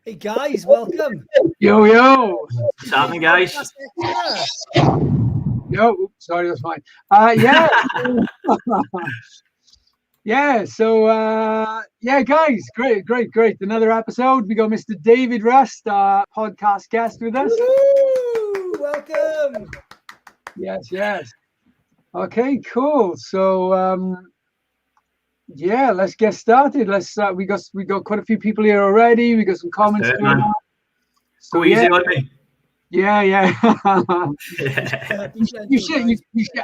Hey guys, welcome. Yo. What's happening, guys? Yo, oops, sorry, that's fine. Yeah. Yeah, so guys, great. Another episode. We got Mr. David Rust, our podcast guest with us. Woo! Welcome. Yes. Okay, cool. So let's get started. We got quite a few people here already. We got some comments going on. So easy on me. Yeah. You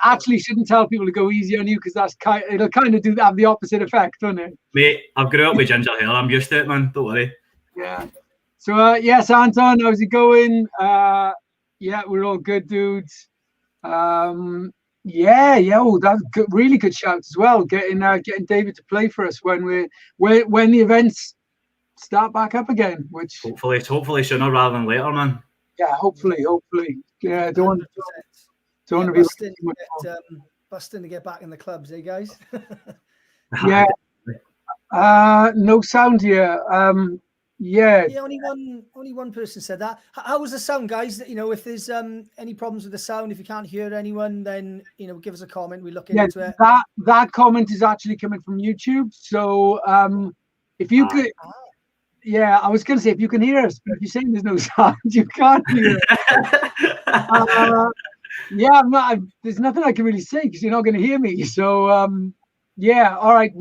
actually shouldn't tell people to go easy on you because it'll kind of have the opposite effect, doesn't it? Mate, I've grew up with ginger hair. I'm used to it, man. Don't worry. Yeah. So yes, Anton, how's it going? Yeah, we're all good, dudes. Oh, that's good, really good shout as well. Getting David to play for us when the events start back up again. Which hopefully sooner rather than later, man. Yeah, hopefully. Yeah, don't want to be busting to get back in the clubs, eh, guys? Yeah. No sound here. Yeah. Yeah, only one person said that. How was the sound, guys? If there's any problems with the sound, if you can't hear anyone, then give us a comment. We look into it. That comment is actually coming from YouTube. So if you could. Yeah, I was going to say, if you can hear us, but if you're saying there's no sound, you can't hear us. There's nothing I can really say because you're not going to hear me. So, all right.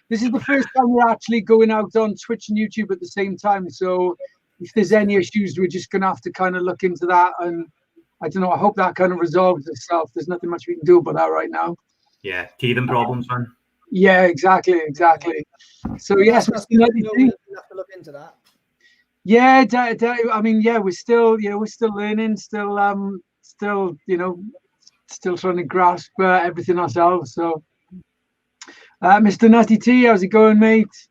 This is the first time we're actually going out on Twitch and YouTube at the same time. So if there's any issues, we're just going to have to kind of look into that. And I don't know, I hope that kind of resolves itself. There's nothing much we can do about that right now. Yeah, teething problems, man. Yeah, exactly. So yes, we'll have to look into that. Yeah, I mean, yeah, we're still learning, still trying to grasp everything ourselves. So, Mr. Nutty T, how's it going, mate?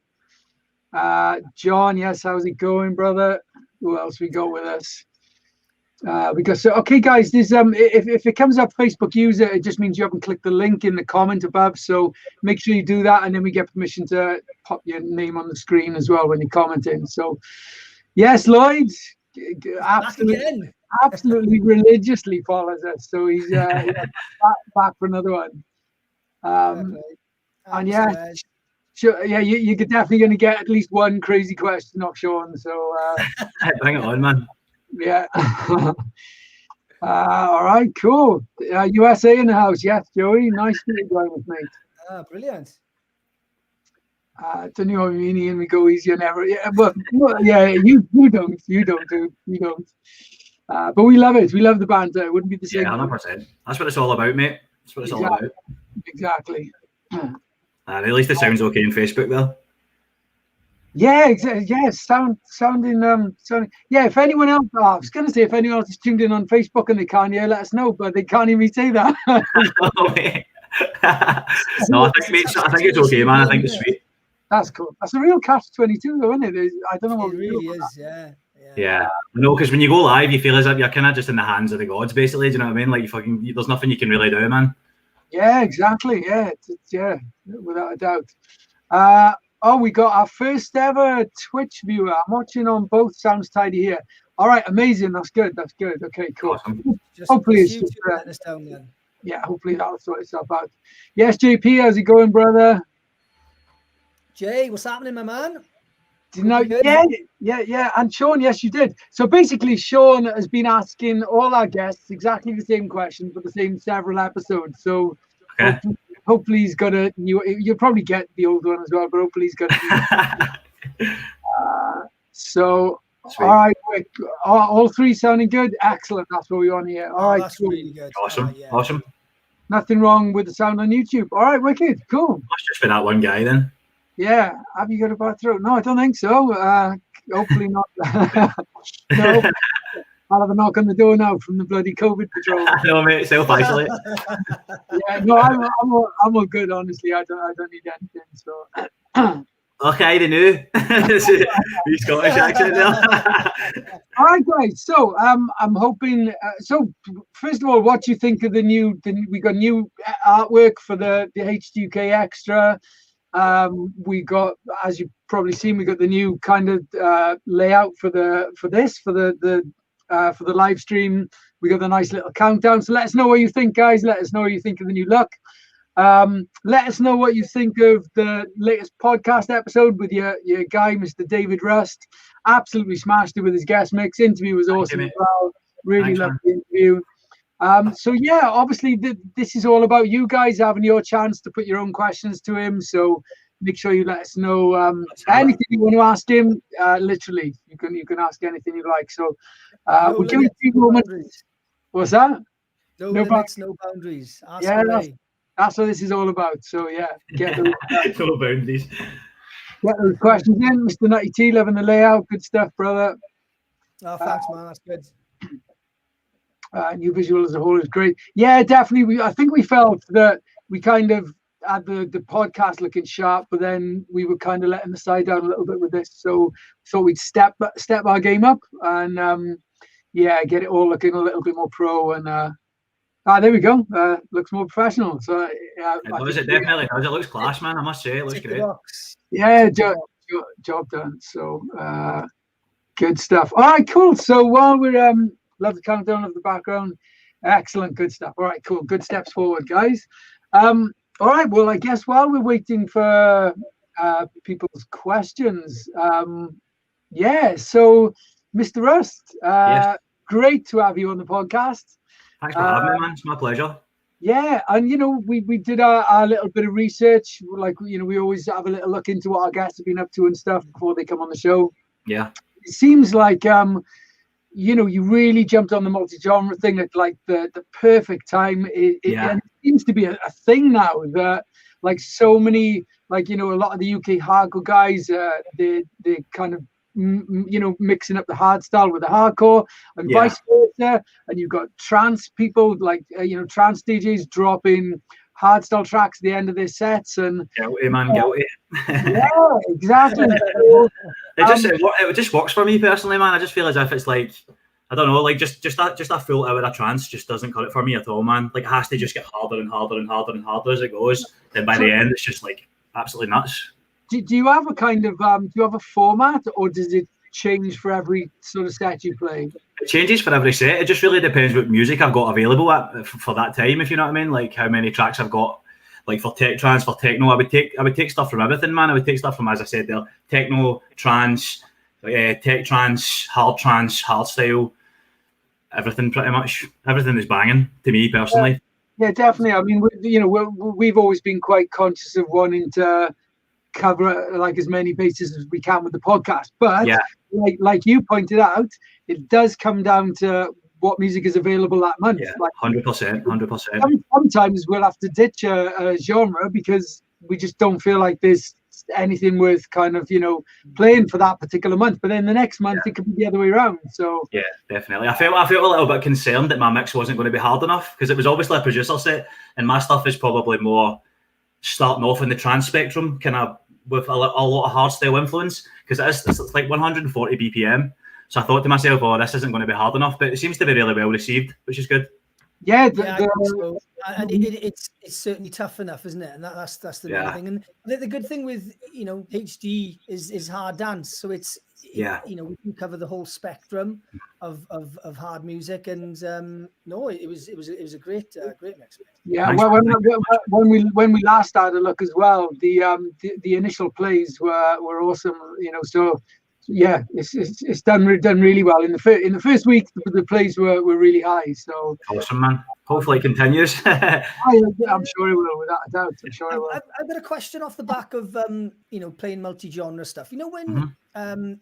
John, yes, how's it going, brother? Who else we got with us? Okay, guys. This if it comes up Facebook user, it just means you haven't clicked the link in the comment above. So make sure you do that, and then we get permission to pop your name on the screen as well when you're commenting. So yes, Lloyd, absolutely religiously follows us. So he's back for another one. And yeah, sure, yeah, you're definitely going to get at least one crazy question off Sean. So bring it on, man. Yeah. All right, cool. USA in the house. Yes, Joey. Nice to be joining with me. Brilliant. Don't you know what I mean? And we go easy on every. Yeah, but yeah, you don't, dude. You don't. But we love it. We love the banter. It wouldn't be the same. Yeah, 100%. That's what it's all about, mate. That's what it's all about. Exactly. At least it sounds okay on Facebook, though. Yeah, exactly. Yeah, sounding. Yeah, if anyone else, I was going to say, if anyone else is tuned in on Facebook and they can't hear, let us know. But they can't even say that. No, I think it's okay, man. I think it's sweet. That's cool. That's a real catch-22, though, isn't it? I don't know what it really is. Yeah. No, because when you go live, you feel as if you're kind of just in the hands of the gods, basically. Do you know what I mean? Like there's nothing you can really do, man. Yeah, exactly. Yeah, without a doubt. Oh, we got our first ever Twitch viewer. I'm watching on both. Sounds tidy here. All right, amazing. That's good. Okay, cool. Awesome. Hopefully it's just, yeah, hopefully that'll sort itself out. Yes, JP, how's it going, brother? Jay, what's happening, my man? Yeah. And Sean, yes, you did. So basically, Sean has been asking all our guests exactly the same question for the same several episodes. So okay. Hopefully he's got a new. You'll probably get the old one as well, but hopefully he's got a new. So sweet. All right, all three sounding good. Excellent. That's what we want here. All right, that's cool. Really good. Awesome. Awesome. Nothing wrong with the sound on YouTube. All right, wicked. Cool. Must just be that one guy then. Yeah. Have you got a bad throat? No, I don't think so. Hopefully not. No. I'll have a knock on the door now from the bloody COVID patrol. No, mate, self-isolate. Yeah, no, I'm all good, honestly. I don't need anything. So Okay, they knew. You Scottish accent there. All right, guys. So I'm hoping. So first of all, what do you think of the new? We got new artwork for the HDUK Xtra. We got, as you've probably seen, we got the new kind of layout for the live stream. We got the nice little countdown. So let us know what you think, guys. Let us know what you think of the new look. Let us know what you think of the latest podcast episode with your guy, Mr. David Rust. Absolutely smashed it with his guest mix. Interview was awesome as well. Really loved the interview. So yeah, obviously this is all about you guys having your chance to put your own questions to him. So make sure you let us know anything you want to ask him. Literally, you can ask anything you like. So we'll give you a few moments. What's that? No limits, no boundaries. Ask away. That's what this is all about. So yeah, get those, no boundaries. Get those questions in, Mr. Nutty T. Loving the layout. Good stuff, brother. Oh, thanks, man. That's good. New visual as a whole is great. Yeah, definitely. I think we felt that we kind of had the podcast looking sharp, but then we were kind of letting the side down a little bit with this. So we'd step our game up and get it all looking a little bit more pro and. There we go. Looks more professional. So it definitely does. It looks class, man. I must say, it looks great. Yeah, job done. So good stuff. All right, cool. So while we're love the countdown of the background. Excellent, good stuff. All right, cool. Good steps forward, guys. All right. Well, I guess while we're waiting for people's questions, So, Mr. Rust, yes. Great to have you on the podcast. Thanks for having me, man. It's my pleasure. Yeah, and we did our little bit of research. Like we always have a little look into what our guests have been up to and stuff before they come on the show. Yeah, it seems like you really jumped on the multi-genre thing at like the perfect time. And it seems to be a thing now that like so many a lot of the UK hardcore guys they kind of mixing up the hardstyle with the hardcore and vice versa, and you've got trance people like trance DJs dropping hardstyle tracks at the end of their sets and guilty, man, guilty. Yeah, exactly. It just works for me personally, man. I just feel as if it's like I don't know, like just that full hour of trance just doesn't cut it for me at all, man. Like it has to just get harder and harder and harder and harder as it goes. Then by the end, it's just like absolutely nuts. Do you have a kind of do you have a format, or does it change for every sort of set you play? It changes for every set. It just really depends what music I've got available for that time, if you know what I mean. Like how many tracks I've got. Like for tech trance, for techno, I would take stuff from everything, man. I would take stuff from, as I said there, techno, trance, tech trance, hardstyle, everything pretty much. Everything is banging to me personally. Yeah, definitely. I mean, we've always been quite conscious of wanting to cover like as many bases as we can with the podcast, but like you pointed out, it does come down to what music is available that month. 100%. Sometimes we'll have to ditch a genre because we just don't feel like there's anything worth kind of playing for that particular month, but then the next month it could be the other way around. So yeah, definitely. I felt a little bit concerned that my mix wasn't going to be hard enough because it was obviously a producer set and my stuff is probably more starting off in the trance spectrum, kind of with a lot of hardstyle influence, because it's like 140 BPM. So I thought to myself, this isn't going to be hard enough, but it seems to be really well received, which is good. Yeah, and it's certainly tough enough, isn't it? And that's the main thing. And the good thing with HD is hard dance, so it's we can cover the whole spectrum of hard music, and it was a great mix. Yeah, when we last had a look as well, the initial plays were awesome. So yeah, it's done really well in the first week. The plays were really high. So awesome, man. Hopefully it continues. I'm sure it will, without a doubt. I'm sure it will. I've got a question off the back of playing multi-genre stuff. When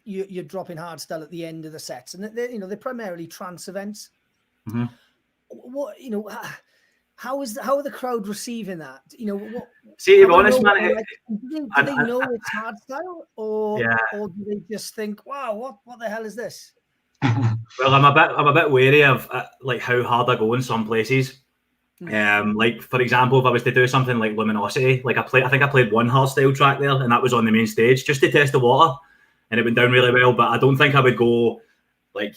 you're dropping hardstyle at the end of the sets, and they're primarily trance events. Mm-hmm. What how are the crowd receiving that? See, to be honest, man, do they know it's hardstyle, or do they just think, wow, what the hell is this? Well, I'm a bit wary of like how hard I go in some places. Like for example, if I was to do something like Luminosity, like I think I played one hardstyle track there, and that was on the main stage just to test the water, and it went down really well. But I don't think I would go like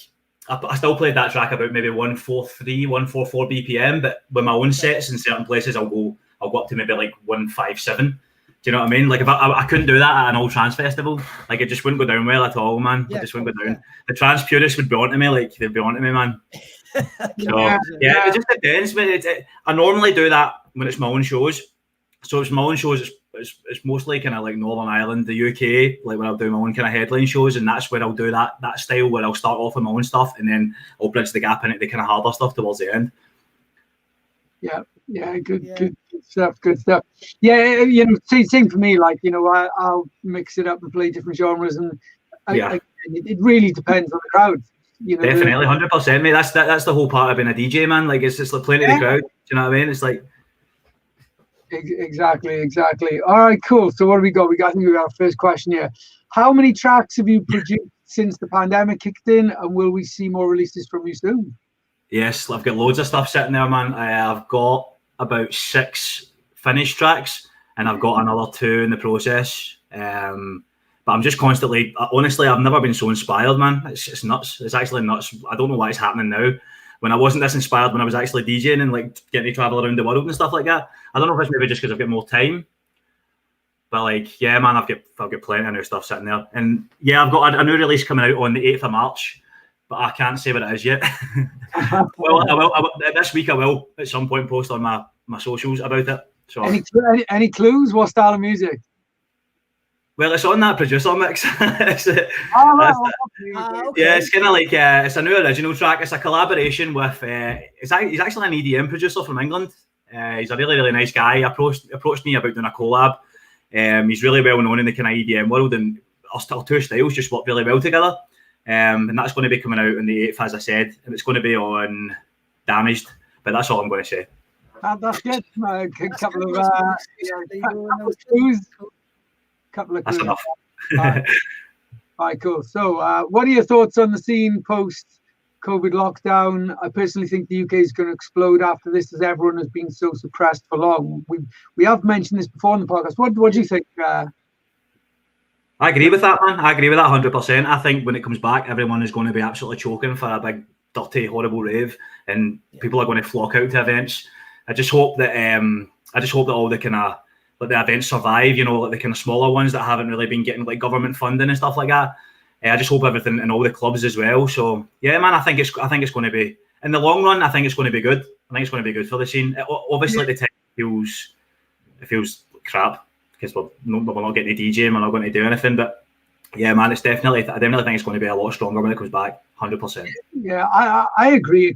I still played that track about maybe 143, 144 BPM, but with my own sets in certain places, I'll go up to maybe like 157, Do you know what I mean? Like if I couldn't do that at an old trance festival, like it just wouldn't go down well at all, man. It just wouldn't go down. The trance purists would be onto me, like they'd be onto me, man. So it just depends. I normally do that when it's my own shows. So it's my own shows. It's mostly kind of like Northern Ireland, the UK, like where I'll do my own kind of headline shows, and that's where I'll do that style where I'll start off with my own stuff and then I'll bridge the gap into the kind of harder stuff towards the end. Yeah, good stuff. Yeah, you know, same for me. Like, you know, I'll mix it up and play different genres, and it really depends on the crowd. You know, definitely, 100%, mate. That's the whole part of being a DJ, man. Like it's just like playing to the crowd. Do you know what I mean? It's like exactly. All right, cool. So what do we got? I think we got our first question here. How many tracks have you produced since the pandemic kicked in, and will we see more releases from you soon? Yes, I've got loads of stuff sitting there, man. I've got about 6 finished tracks, and I've got another 2 in the process. But I'm just constantly, honestly, I've never been so inspired, man. It's nuts. It's actually nuts. I don't know why it's happening now. When I wasn't this inspired, when I was actually DJing and like getting to travel around the world and stuff like that. I don't know if it's maybe just because I've got more time. But like, yeah, man, I've got plenty of new stuff sitting there. And yeah, I've got a new release coming out on the 8th of March. But I can't say what it is yet. Well, I will this week. I will at some point post on my socials about it. So, any clues? What style of music? Well, it's on that producer mix. Yeah, it's kind of like it's a new original track. It's a collaboration with. He's actually an EDM producer from England. He's a really nice guy. He approached me about doing a collab. He's really well known in the kind of EDM world, and our 2 styles just work really well together. And that's going to be coming out on the 8th, as I said, and it's going to be on Damaged. But that's all I'm going to say. That's good. A couple of clues. That's enough. All right, cool. So, what are your thoughts on the scene post COVID lockdown? I personally think the UK is going to explode after this, as everyone has been so suppressed for long. We have mentioned this before on the podcast. What do you think? I agree with that, man. I agree with that 100%. I think when it comes back, everyone is going to be absolutely choking for a big, dirty, horrible rave, and people are going to flock out to events. I just hope that all the kind of like the events survive. You know, like the kind of smaller ones that haven't really been getting like government funding and stuff like that. I just hope everything and all the clubs as well. So yeah, man, I think it's going to be in the long run. I think it's going to be good. I think it's going to be good for the scene. Obviously, the time feels crap. Because we're not getting to DJ and we're not going to do anything, but yeah, man, I definitely think it's going to be a lot stronger when it comes back, 100%. Yeah, I agree,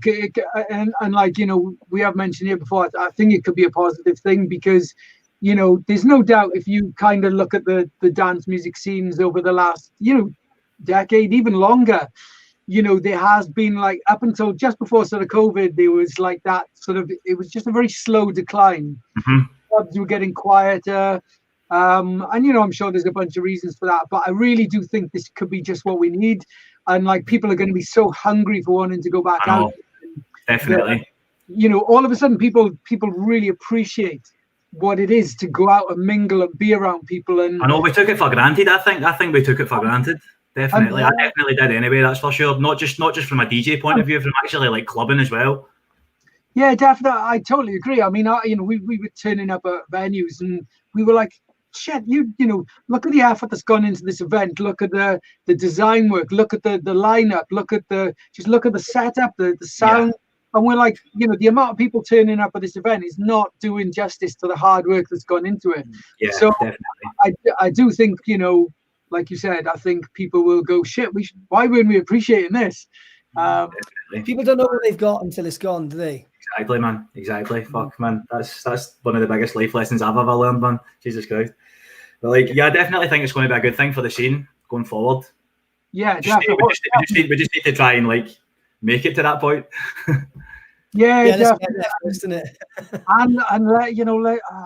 and like, you know, we have mentioned here before, I think it could be a positive thing because, you know, there's no doubt if you kind of look at the dance music scenes over the last, you know, decade, even longer, you know, there has been like up until just before sort of COVID, there was like that sort of, it was just a very slow decline. Mm-hmm. Clubs were getting quieter. And you know, I'm sure there's a bunch of reasons for that, but I really do think this could be just what we need. And like, people are going to be so hungry for wanting to go back out. Definitely. You know, all of a sudden, people really appreciate what it is to go out and mingle and be around people. And I know we took it for granted. I think we took it for granted. Definitely, I definitely did anyway. That's for sure. Not just from a DJ point of view, from actually like clubbing as well. Yeah, definitely. I totally agree. I mean, you know, we were turning up at venues and we were like, shit, you know, look at the effort that's gone into this event. Look at the design work. Look at the lineup. Look at the setup, the sound. Yeah. And we're like, you know, the amount of people turning up at this event is not doing justice to the hard work that's gone into it. Yeah, so definitely. I do think, you know, like you said, I think people will go, shit, why weren't we appreciating this? People don't know what they've got until it's gone, do they? Exactly, man. Exactly. Fuck, man. That's one of the biggest life lessons I've ever learned, man. Jesus Christ. But like, yeah, I definitely think it's going to be a good thing for the scene going forward. Yeah, definitely. We just need to try and like make it to that point. Yeah, definitely. Isn't it? and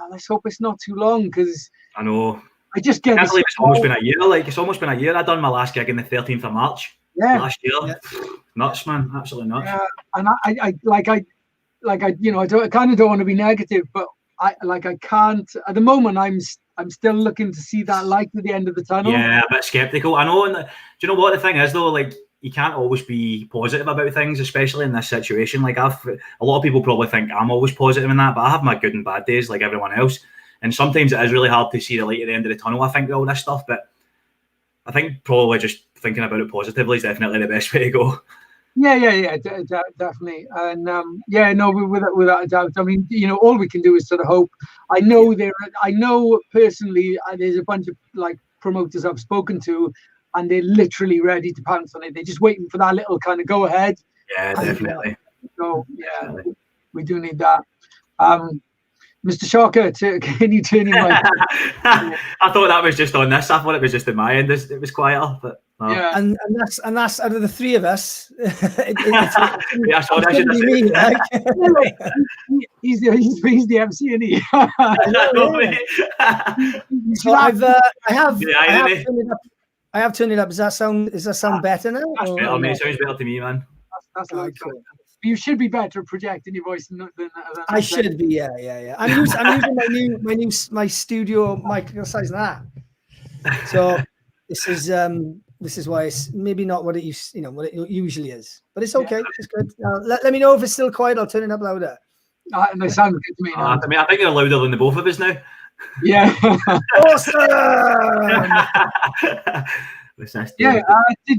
let's hope it's not too long, because I know. I just get. I can't believe it's almost been a year. Like, it's almost been a year. I done my last gig on the 13th of March. Yeah. Last year. Yeah. Nuts, man. Absolutely nuts. Yeah, and I you know, I kind of don't want to be negative, but I can't at the moment. I'm still looking to see that light at the end of the tunnel. Yeah, a bit skeptical. I know. And do you know what the thing is though? Like, you can't always be positive about things, especially in this situation. Like, a lot of people probably think I'm always positive in that, but I have my good and bad days like everyone else. And sometimes it is really hard to see the light at the end of the tunnel, I think, with all this stuff. But I think probably just thinking about it positively is definitely the best way to go. Yeah, definitely. And without a doubt. I mean, all we can do is sort of hope. I know personally, there's a bunch of like promoters I've spoken to, and they're literally ready to pounce on it. They're just waiting for that little kind of go ahead. Yeah, definitely. So definitely. We do need that. Mr. Shocker, can you turn your mic? I thought that was just on this. I thought it was just in my end. It was quieter, but yeah. And that's out of the three of us. It's me, like. He's the MC, isn't he? So I have turned it up. Does that sound better now? That's better, mate. It sounds better to me, man. That's cool. You should be better at projecting your voice than I should be, yeah. I'm using my studio mic size than that. So this is why it's maybe not what it usually is, but it's okay. It's good. Let me know if it's still quiet. I'll turn it up louder. They sound good to me now. I think you're louder than the both of us now. Yeah. Awesome. Yeah.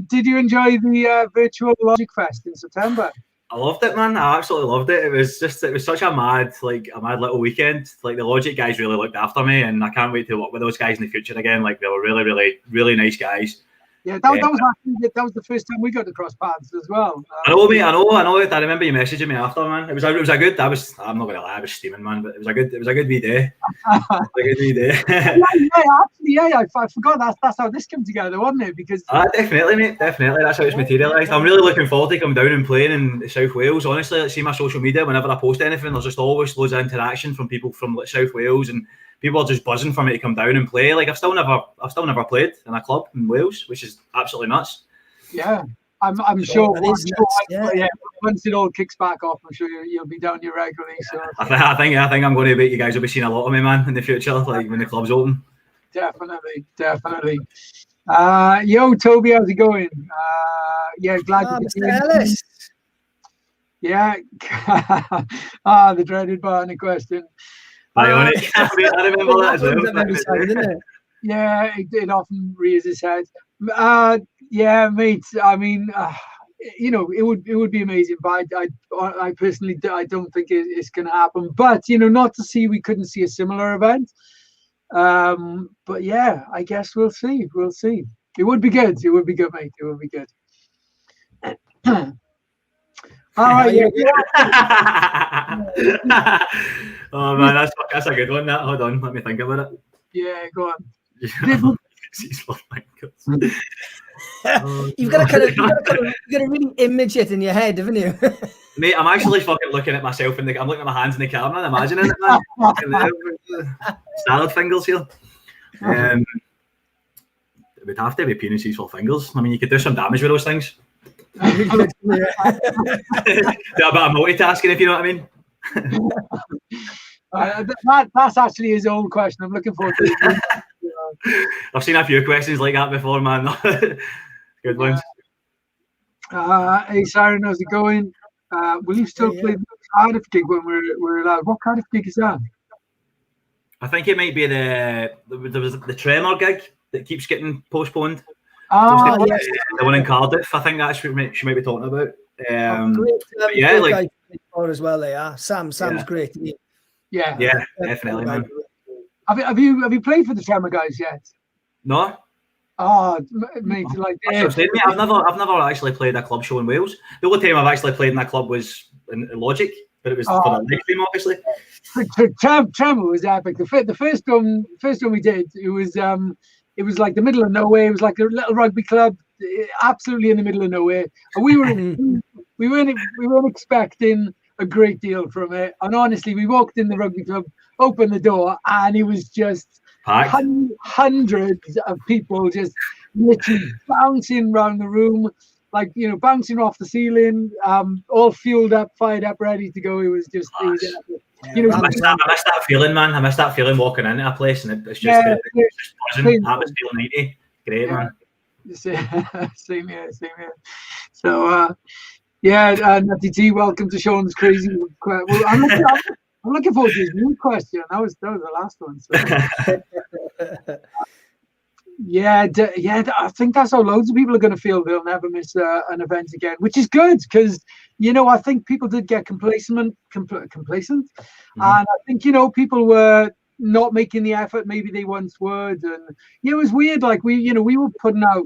Did you enjoy the virtual Logic Fest in September? I loved it, man. I absolutely loved it. It was such a mad little weekend. Like, the Logic guys really looked after me, and I can't wait to work with those guys in the future again. Like, they were really, really, really nice guys. Yeah, that was the first time we got to cross paths as well. I know, mate. I know. I remember you messaging me after, man. It was a good. I'm not gonna lie, I was steaming, man. But it was a good wee day. I forgot that's how this came together, wasn't it? Because definitely, mate. Definitely, that's how it's materialised. I'm really looking forward to coming down and playing in South Wales. Honestly, like, see my social media. Whenever I post anything, there's just always loads of interaction from people from South Wales, and people are just buzzing for me to come down and play. Like, I've still never played in a club in Wales, which is absolutely nuts. Yeah, I'm sure. Once it all kicks back off, I'm sure you'll be down here regularly. So I think I'm going to bet you guys will be seeing a lot of me, man, in the future, like when the club's open. Definitely. Yo, Toby, how's it going? Glad to be here. Ellis. Yeah. The dreaded Barney question. Ionic. I remember that as well. Yeah, it often rears its head. Yeah, mate. I mean, it would be amazing, but I personally don't think it's going to happen. But not to see we couldn't see a similar event. But yeah, I guess we'll see. It would be good. It would be good, mate. It would be good. All right. Oh man, that's a good one. That, hold on, let me think about it. Yeah, go on. You've got to really image it in your head, haven't you? Mate, I'm actually fucking looking at myself I'm looking at my hands in the camera and imagining it, man. Salad fingers here. It would have to be penises for fingers. I mean, you could do some damage with those things. Do a bit of multitasking, if you know what I mean. That's actually his own question. I'm looking forward to it. I've seen a few questions like that before, man. Good ones. Hey, Siren, how's it going? Will you still play the Cardiff gig when we're allowed? What Cardiff gig is that? I think it might be the Tremor gig that keeps getting postponed. Yes. The one in Cardiff. I think that's what she might be talking about. Great guy as well. They are. Sam's great. Yeah, definitely, man. Have you played for the Tremor guys yet? No. Oh, mate, like I've never actually played a club show in Wales. The only time I've actually played in that club was in Logic, but it was for the league team, obviously. Tremor was epic. The first one we did, it was like the middle of nowhere. It was like a little rugby club, absolutely in the middle of nowhere. And we weren't expecting a great deal from it. And honestly, we walked in the rugby club, opened the door, and it was just hundreds of people just literally bouncing around the room, like, bouncing off the ceiling, all fueled up, fired up, ready to go. It was just, I miss that feeling, man. I miss that feeling walking into a place and it's just buzzing. Atmosphere 90. Great, man. Same here. So, Natty T, welcome to Sean's Crazy. Well, I'm I'm looking forward to this new question. That was the last one. So. Yeah, I think that's how loads of people are going to feel. They'll never miss an event again, which is good because, I think people did get complacent, and I think, people were not making the effort maybe they once would, and it was weird. Like we were putting out,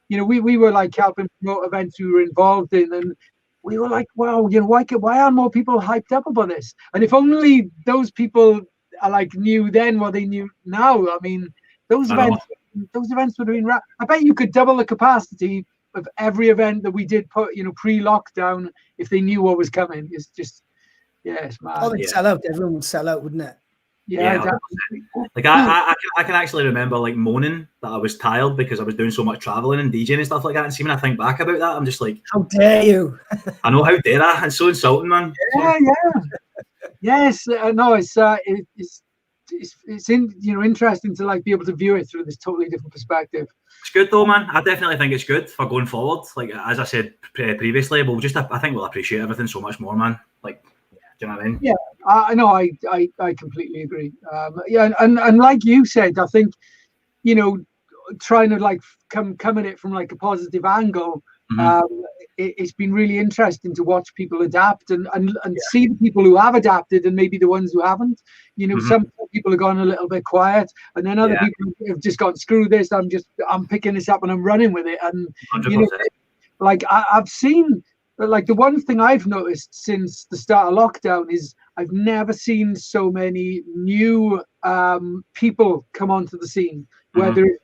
we were like helping promote events we were involved in, and we were like, wow, why aren't more people hyped up about this? And if only those people knew then what they knew now. I mean, those events would have been. I bet you could double the capacity of every event that we did put, pre-lockdown, if they knew what was coming. It's just, it's mad. Oh, they'd sell out. Everyone would sell out, wouldn't it? Yeah. Like I can actually remember like moaning that I was tired because I was doing so much traveling and DJing and stuff like that. And see, when I think back about that, I'm just like, how dare you? I know, how dare I? It's so insulting, man. Yes. No, it's interesting to be able to view it through this totally different perspective. It's good though, man. I definitely think it's good for going forward. Like as I said previously, I think we'll appreciate everything so much more, man. Like, do you know what I mean? Yeah, I know. I completely agree. And like you said, I think trying to come at it from a positive angle. It's been really interesting to watch people adapt and see the people who have adapted and maybe the ones who haven't. Some people have gone a little bit quiet, and then other people have just gone, screw this, I'm picking this up and I'm running with it. And 100%. I've seen the one thing I've noticed since the start of lockdown is I've never seen so many new people come onto the scene, whether it's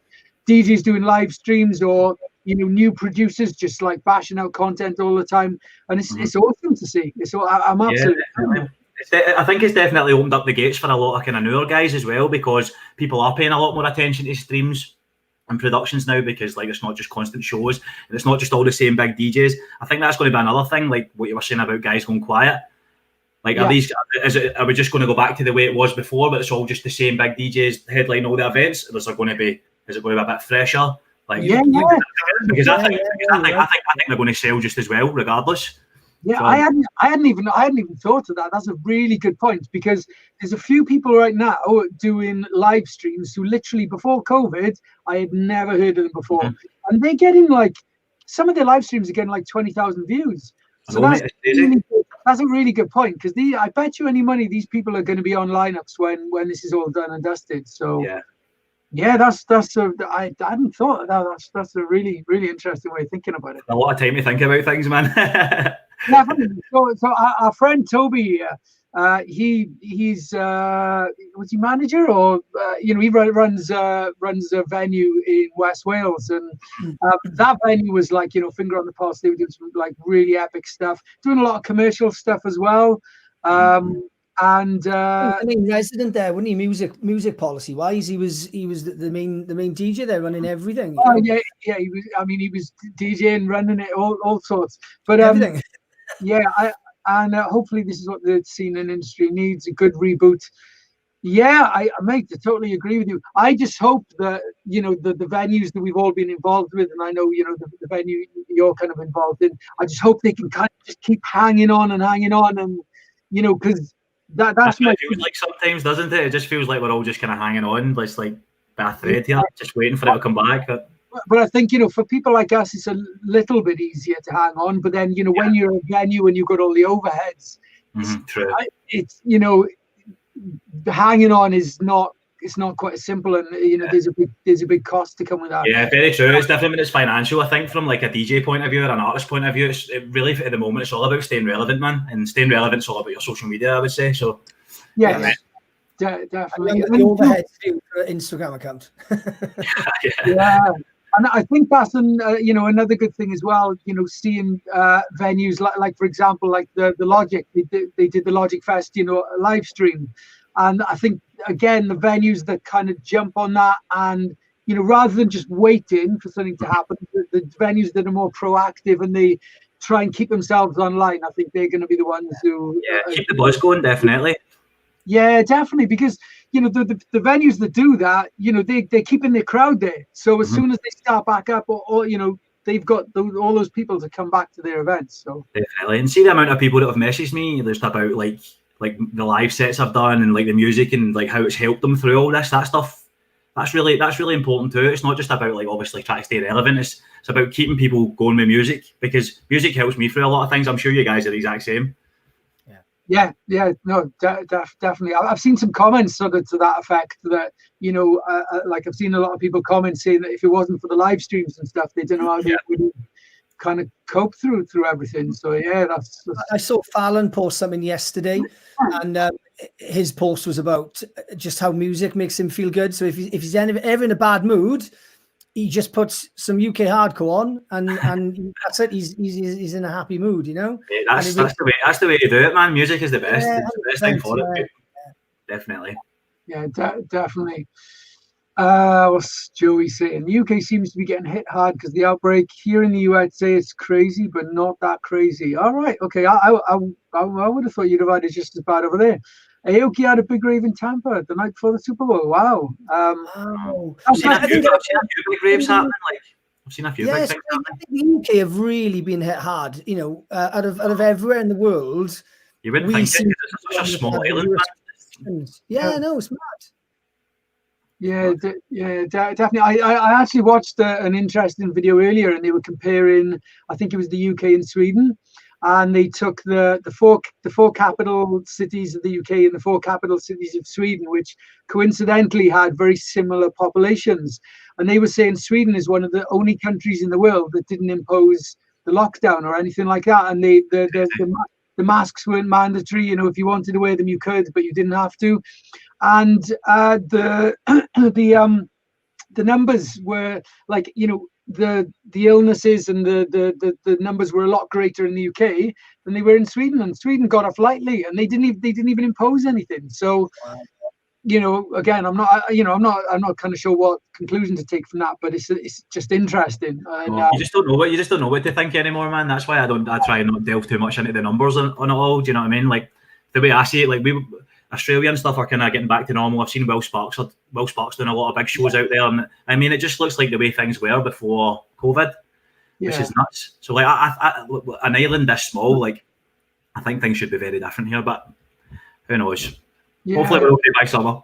DJs doing live streams or new producers just bashing out content all the time, and it's awesome to see. I'm absolutely. I think it's definitely opened up the gates for a lot of kind of newer guys as well, because people are paying a lot more attention to streams and productions now, because it's not just constant shows and it's not just all the same big DJs. I think that's going to be another thing, like what you were saying about guys going quiet. Are we just going to go back to the way it was before, but it's all just the same big DJs headline all the events? Is it going to be a bit fresher? Because I think they're going to sell just as well, regardless. Yeah, so, I hadn't even thought of that. That's a really good point, because there's a few people right now doing live streams who literally before COVID I had never heard of them before, and they're getting some of their live streams are getting 20,000 views. So that's a really good point, because I bet you any money these people are going to be on lineups when this is all done and dusted. So yeah, I hadn't thought of that. That's a really, really interesting way of thinking about it. A lot of time to think about things, man. Definitely. So our friend Toby here, he's was he manager or he runs a venue in West Wales, and that venue was finger on the pulse. They were doing some really epic stuff, doing a lot of commercial stuff as well. And I mean, resident there, wasn't he? Music policy wise, he was the main DJ there, running everything. Oh yeah, he was. I mean, he was DJing, running it, all sorts. But everything. Hopefully this is what the scene and industry needs, a good reboot. Yeah, I totally agree with you. I just hope that the venues that we've all been involved with, and I know the venue you're kind of involved in, I just hope they can kind of just keep hanging on, and because. That's what it feels like sometimes, doesn't it? It just feels like we're all just kind of hanging on, by a thread here, just waiting for it to come back. But I think, for people like us, it's a little bit easier to hang on. But then, when you're a venue and you've got all the overheads, true. It's hanging on is not. It's not quite as simple, and there's a big cost to come with that. Yeah, very true. It's different when it's financial. I think from a DJ point of view or an artist point of view, it really at the moment it's all about staying relevant, man, and staying relevant is all about your social media, I would say. So definitely. The overhead for Instagram account. Yeah. And I think that's another good thing as well. Seeing venues like for example, the Logic. They did the Logic Fest, live stream. And I think, again, the venues that kind of jump on that and, rather than just waiting for something to happen, the venues that are more proactive and they try and keep themselves online, I think they're going to be the ones who... keep the buzz going, definitely. Yeah, definitely, because, the venues that do that, they're keeping their crowd there. So as soon as they start back up, or they've got all those people to come back to their events. So definitely. And see the amount of people that have messaged me just about, like the live sets I've done and like the music and like how it's helped them through all this, that stuff. That's really important too. It's not just about like obviously trying to stay relevant. It's about keeping people going with music, because music helps me through a lot of things. I'm sure you guys are the exact same. Yeah, no, definitely. I've seen some comments sort of to that effect that, you know, like I've seen a lot of people comment saying that if it wasn't for the live streams and stuff, they don't know how they would kind of cope through everything. So yeah, that's... I saw Fallon post something yesterday, and his post was about just how music makes him feel good. So if he's ever in a bad mood, he just puts some UK hardcore on, and that's it. He's in a happy mood, you know. Yeah, that's the way to do it, man. Music is the best. It's the best thing for it. Definitely. Yeah, definitely. What's Joey saying? The UK seems to be getting hit hard because the outbreak here in the USA is crazy, but not that crazy. All right, okay. I would have thought you'd have had it just as bad over there. Aoki had a big rave in Tampa the night before the Super Bowl. Wow. I've seen a few big raves happening. Like, I've seen a few big things happening. I think the UK have really been hit hard. You know, out of everywhere in the world. You wouldn't think it, because it's such a small island. Yeah, no, it's mad. Yeah, definitely. I actually watched an interesting video earlier, and they were comparing, I think it was the UK and Sweden, and they took the four capital cities of the UK and the four capital cities of Sweden, which coincidentally had very similar populations. And they were saying Sweden is one of the only countries in the world that didn't impose the lockdown or anything like that. And the masks weren't mandatory. You know, if you wanted to wear them, you could, but you didn't have to. And the numbers were like, you know, the illnesses and the numbers were a lot greater in the UK than they were in Sweden, and Sweden got off lightly, and they didn't even impose anything. So, you know, again, I'm not kind of sure what conclusion to take from that, but it's just interesting. And, you just don't know what to think anymore, man. That's why I try and not delve too much into the numbers on it all. Do you know what I mean? Like, the way I see it, like Australia and stuff are kind of getting back to normal. I've seen Will Sparks doing a lot of big shows out there, and I mean, it just looks like the way things were before COVID, which is nuts. So like, an island this small, like, I think things should be very different here, but who knows? Yeah. Hopefully we're okay by summer.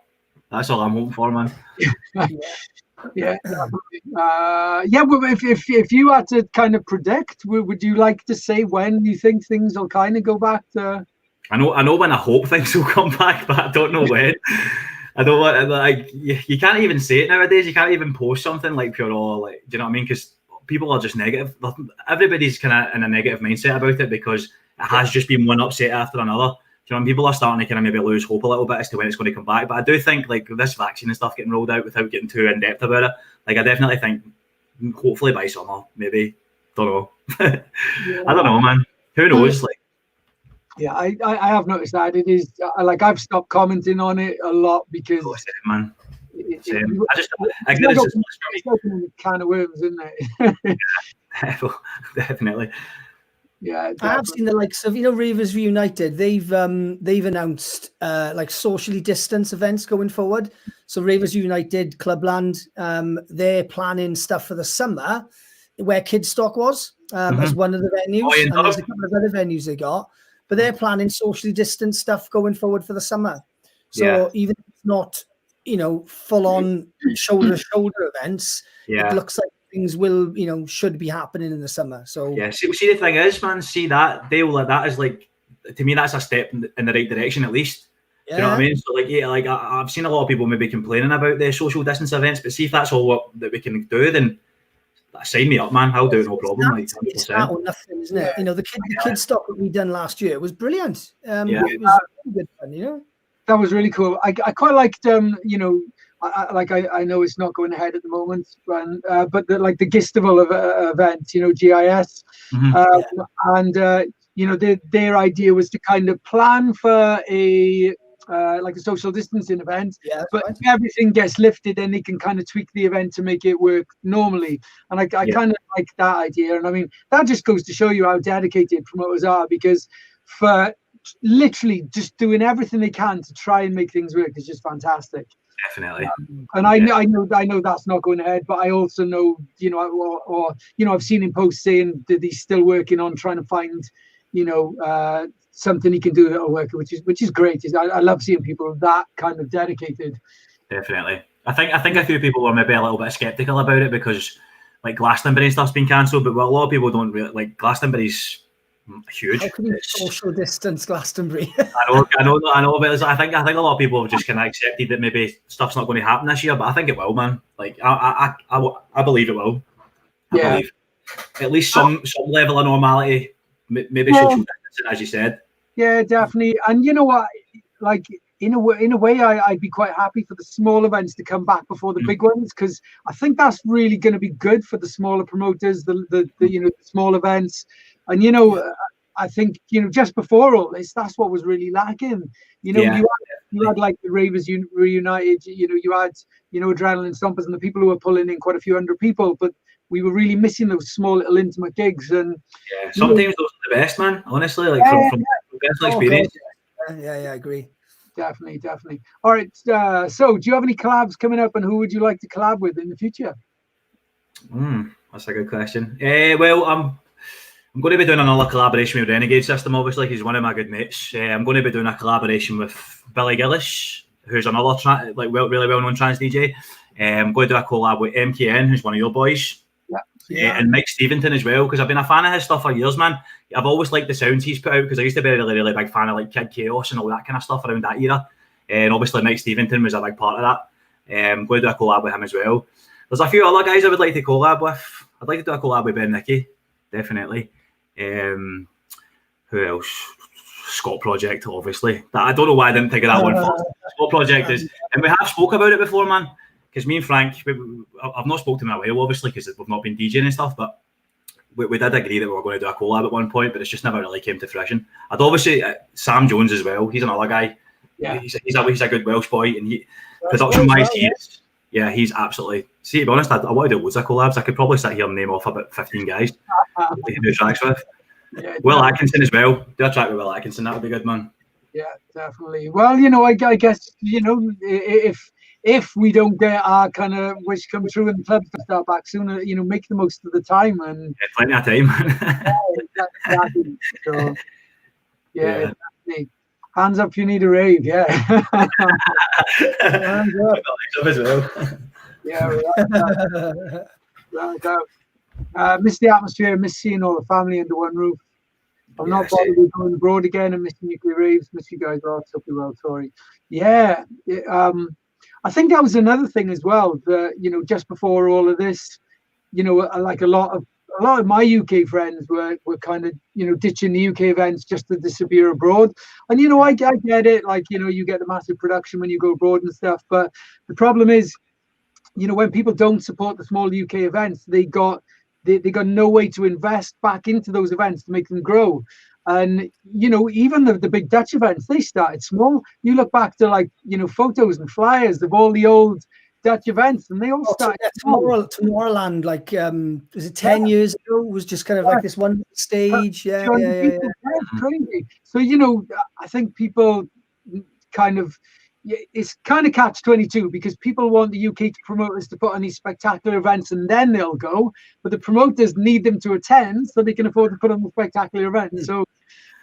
That's all I'm hoping for, man. Yeah. Well, if you had to kind of predict, would you like to say when you think things will kind of go back to? I know when I hope things will come back, but I don't know when. I don't want, like, you can't even say it nowadays. You can't even post something like pure all, like, do you know what I mean? Because people are just negative. Everybody's kind of in a negative mindset about it, because it has just been one upset after another. Do you know, people are starting to kind of maybe lose hope a little bit as to when it's going to come back. But I do think, like, this vaccine and stuff getting rolled out, without getting too in depth about it, like, I definitely think hopefully by summer, maybe. Don't know. I don't know, man. Who knows? Like. Yeah, I have noticed that it is like, I've stopped commenting on it a lot because same, man. Same. It's opening a can of worms, isn't it? Definitely. Yeah, I have seen the likes of, you know, Ravers Reunited. They've announced like socially distanced events going forward. So Ravers United, Clubland, they're planning stuff for the summer where Kidstock was as one of the venues, and there's a couple of other venues they got. But they're planning socially distanced stuff going forward for the summer. So even if it's not, you know, full on shoulder to shoulder events, it looks like things will, you know, should be happening in the summer. So see the thing is, man, see that deal, that is, like, to me, that's a step in the right direction at least. Do you know what I mean? So like, I've seen a lot of people maybe complaining about the social distance events, but see if that's all that we can do, then sign me up, man. I'll do it, no problem. Like, it's that or nothing, isn't it? You know, the kid stock that we done last year was brilliant. It was really good fun, you know. That was really cool. I quite liked, you know, I know it's not going ahead at the moment, but the Gistival event, you know, GIS, and you know, their idea was to kind of plan for a like a social distancing event, but if everything gets lifted, then they can kind of tweak the event to make it work normally. And I kind of like that idea. And I mean, that just goes to show you how dedicated promoters are, because for literally just doing everything they can to try and make things work is just fantastic. Definitely. And I know that's not going ahead, but I also know, you know, or you know, I've seen him post saying that he's still working on trying to find, you know, something he can do that'll work, which is great. I love seeing people that kind of dedicated. Definitely. I think a few people were maybe a little bit skeptical about it because like Glastonbury and stuff's been cancelled, but what a lot of people don't really like. Glastonbury's huge. How can you social distance Glastonbury? I know, but I think a lot of people have just kind of accepted that maybe stuff's not going to happen this year, but I think it will, man. Like I believe it will. I believe at least some level of normality, maybe social distancing, as you said. Yeah, definitely. And you know what? Like in a way, I'd be quite happy for the small events to come back before the big ones, because I think that's really going to be good for the smaller promoters, the the small events. And I think just before all this, that's what was really lacking. You had like the Ravers reunited. You had Adrenaline Stompers and the people who were pulling in quite a few hundred people, but we were really missing those small little intimate gigs. And sometimes those are the best, man. Honestly, like from personal experience. Yeah, I agree. Definitely. All right. So, do you have any collabs coming up, and who would you like to collab with in the future? That's a good question. Well, I'm going to be doing another collaboration with Renegade System. Obviously, he's one of my good mates. I'm going to be doing a collaboration with Billy Gillish, who's another really well-known trance DJ. I'm going to do a collab with MKN, who's one of your boys. And Mike Steventon as well, because I've been a fan of his stuff for years, man. I've always liked the sounds he's put out, because I used to be a really, really big fan of like Kid Chaos and all that kind of stuff around that era. And obviously Mike Steventon was a big part of that. I'm going to do a collab with him as well. There's a few other guys I would like to collab with. I'd like to do a collab with Ben Nicky, definitely. Who else? Scott Project, obviously. I don't know why I didn't think of that one first. Scott Project is, and we have spoke about it before, man. Because me and Frank, I've not spoken to him in a while, obviously, because we've not been DJing and stuff, but we did agree that we were going to do a collab at one point, but it's just never really came to fruition. I'd obviously, Sam Jones as well, he's another guy. Yeah. He's a good Welsh boy, and production-wise, he's absolutely... See, to be honest, I want to do loads of collabs. I could probably sit here and name off about 15 guys to do tracks with. Yeah, Will Atkinson as well. Do a track with Will Atkinson, that would be good, man. Yeah, definitely. Well, I guess, if we don't get our kind of wish come true and the clubs to start back sooner, make the most of the time. And plenty of time. Exactly. So, definitely. Hands up if you need a rave, yeah. Hands up as well. Yeah, right out. Miss the atmosphere, miss seeing all the family under one roof. I'm not bothered with going abroad again and missing nuclear raves. Miss you guys all. Hope you're well, sorry. Yeah. I think that was another thing as well, that just before all of this, like a lot of my UK friends were kind of ditching the UK events just to disappear abroad. And I get it, like you get the massive production when you go abroad and stuff, but the problem is when people don't support the small UK events, they got no way to invest back into those events to make them grow. And even the big Dutch events, they started small. You look back to photos and flyers of all the old Dutch events, and they all started small. Tomorrowland, like was it 10 years ago? Was just kind of like this one stage. Yeah. Crazy. So I think people kind of. It's kind of catch-22, because people want the UK promoters to put on these spectacular events and then they'll go, but the promoters need them to attend so they can afford to put on the spectacular events. So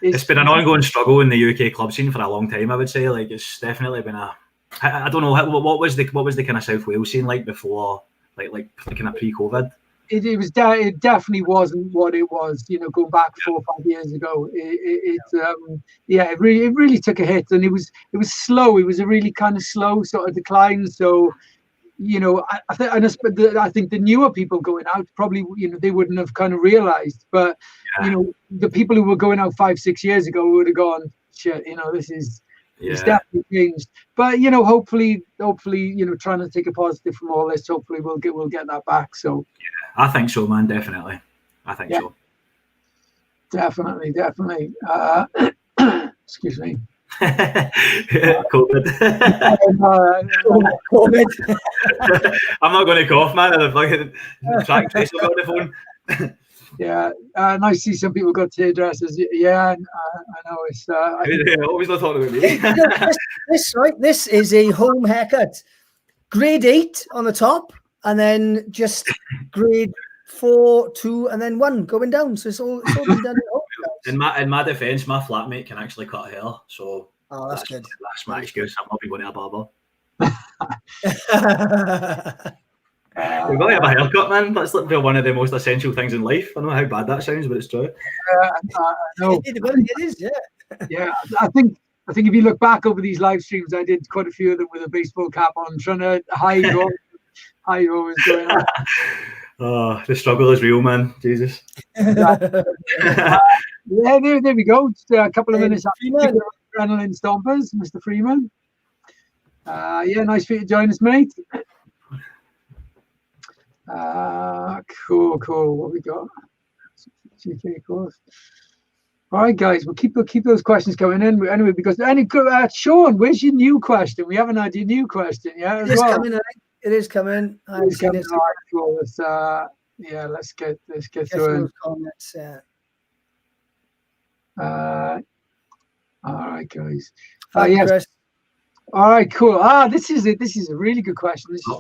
it's been an ongoing struggle in the UK club scene for a long time, I would say. Like, it's definitely been I don't know, what was the kind of South Wales scene like before, like kind of pre-COVID? It definitely wasn't what it was, going back 4 or 5 years ago. It really took a hit, and it was slow. It was a really kind of slow sort of decline. So, I think the newer people going out probably, they wouldn't have kind of realized, but the people who were going out 5-6 years ago would have gone, shit, this is. It's definitely changed, but hopefully, trying to take a positive from all this. Hopefully, we'll get that back. So, I think so, man. Definitely, I think so. Definitely. Excuse me. COVID. I'm not going to cough, man. I've like track trace on the phone. Yeah, and I see some people got hairdressers. Yeah, I know. It's always not talking about me. This is a home haircut, grade 8 on the top, and then just grade 4, 2, and then 1 going down. So it's all been done at home. In my defence, my flatmate can actually cut hair, so that's good. That's my excuse. I'm not going to a barber. We've got to have a haircut, man. That's like one of the most essential things in life. I don't know how bad that sounds, but it's true. No. It is, yeah. Yeah, I think if you look back over these live streams, I did quite a few of them with a baseball cap on, trying to hide what was going on. Oh, the struggle is real, man. Jesus. Yeah, there we go. Just a couple of minutes after adrenaline stompers, Mr. Freeman. Yeah, nice for you to join us, mate. Cool. What we got? GK course. All right, guys, we'll keep those questions coming in anyway. Because Sean, where's your new question? We haven't had your new question yet. It is coming. Let's get through it. Comments, all right, guys. Yes. All right, cool. This is it. This is a really good question. This is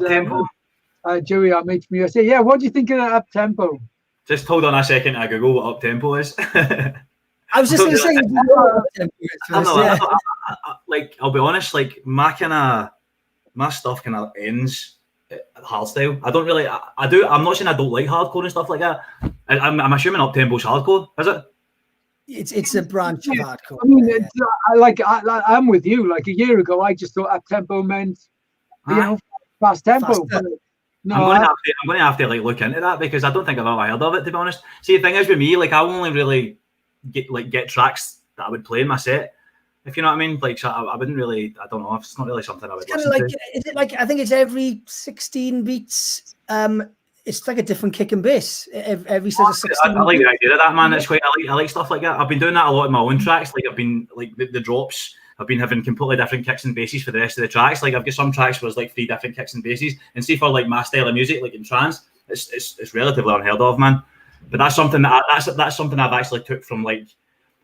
Joey, our mate from USA. Yeah, what do you think of that up tempo? Just hold on a second. I Google what up tempo is. I was just going to say, like, I'll be honest, like my stuff kind of ends at hardstyle. I don't really, I'm not saying I don't like hardcore and stuff like that. I'm assuming up tempo's hardcore, is it? It's a branch of hardcore. I mean, I'm with you. Like a year ago, I just thought up tempo meant, fast tempo. No, I'm going to have to like look into that because I don't think I've ever heard of it, to be honest. See, the thing is with me, like I only really get tracks that I would play in my set, if you know what I mean. Like, so I wouldn't really. I don't know. It's not really something I would listen to. Is it like I think it's every 16 beats. It's like a different kick and bass. Every set of 16. I like the idea of that, man. It's quite. I like stuff like that. I've been doing that a lot in my own tracks. Like I've been like the drops. I've been having completely different kicks and basses for the rest of the tracks. Like I've got some tracks where there's like 3 different kicks and basses. And see for like my style of music, like in trance, it's relatively unheard of, man. But that's something that's something I've actually took from like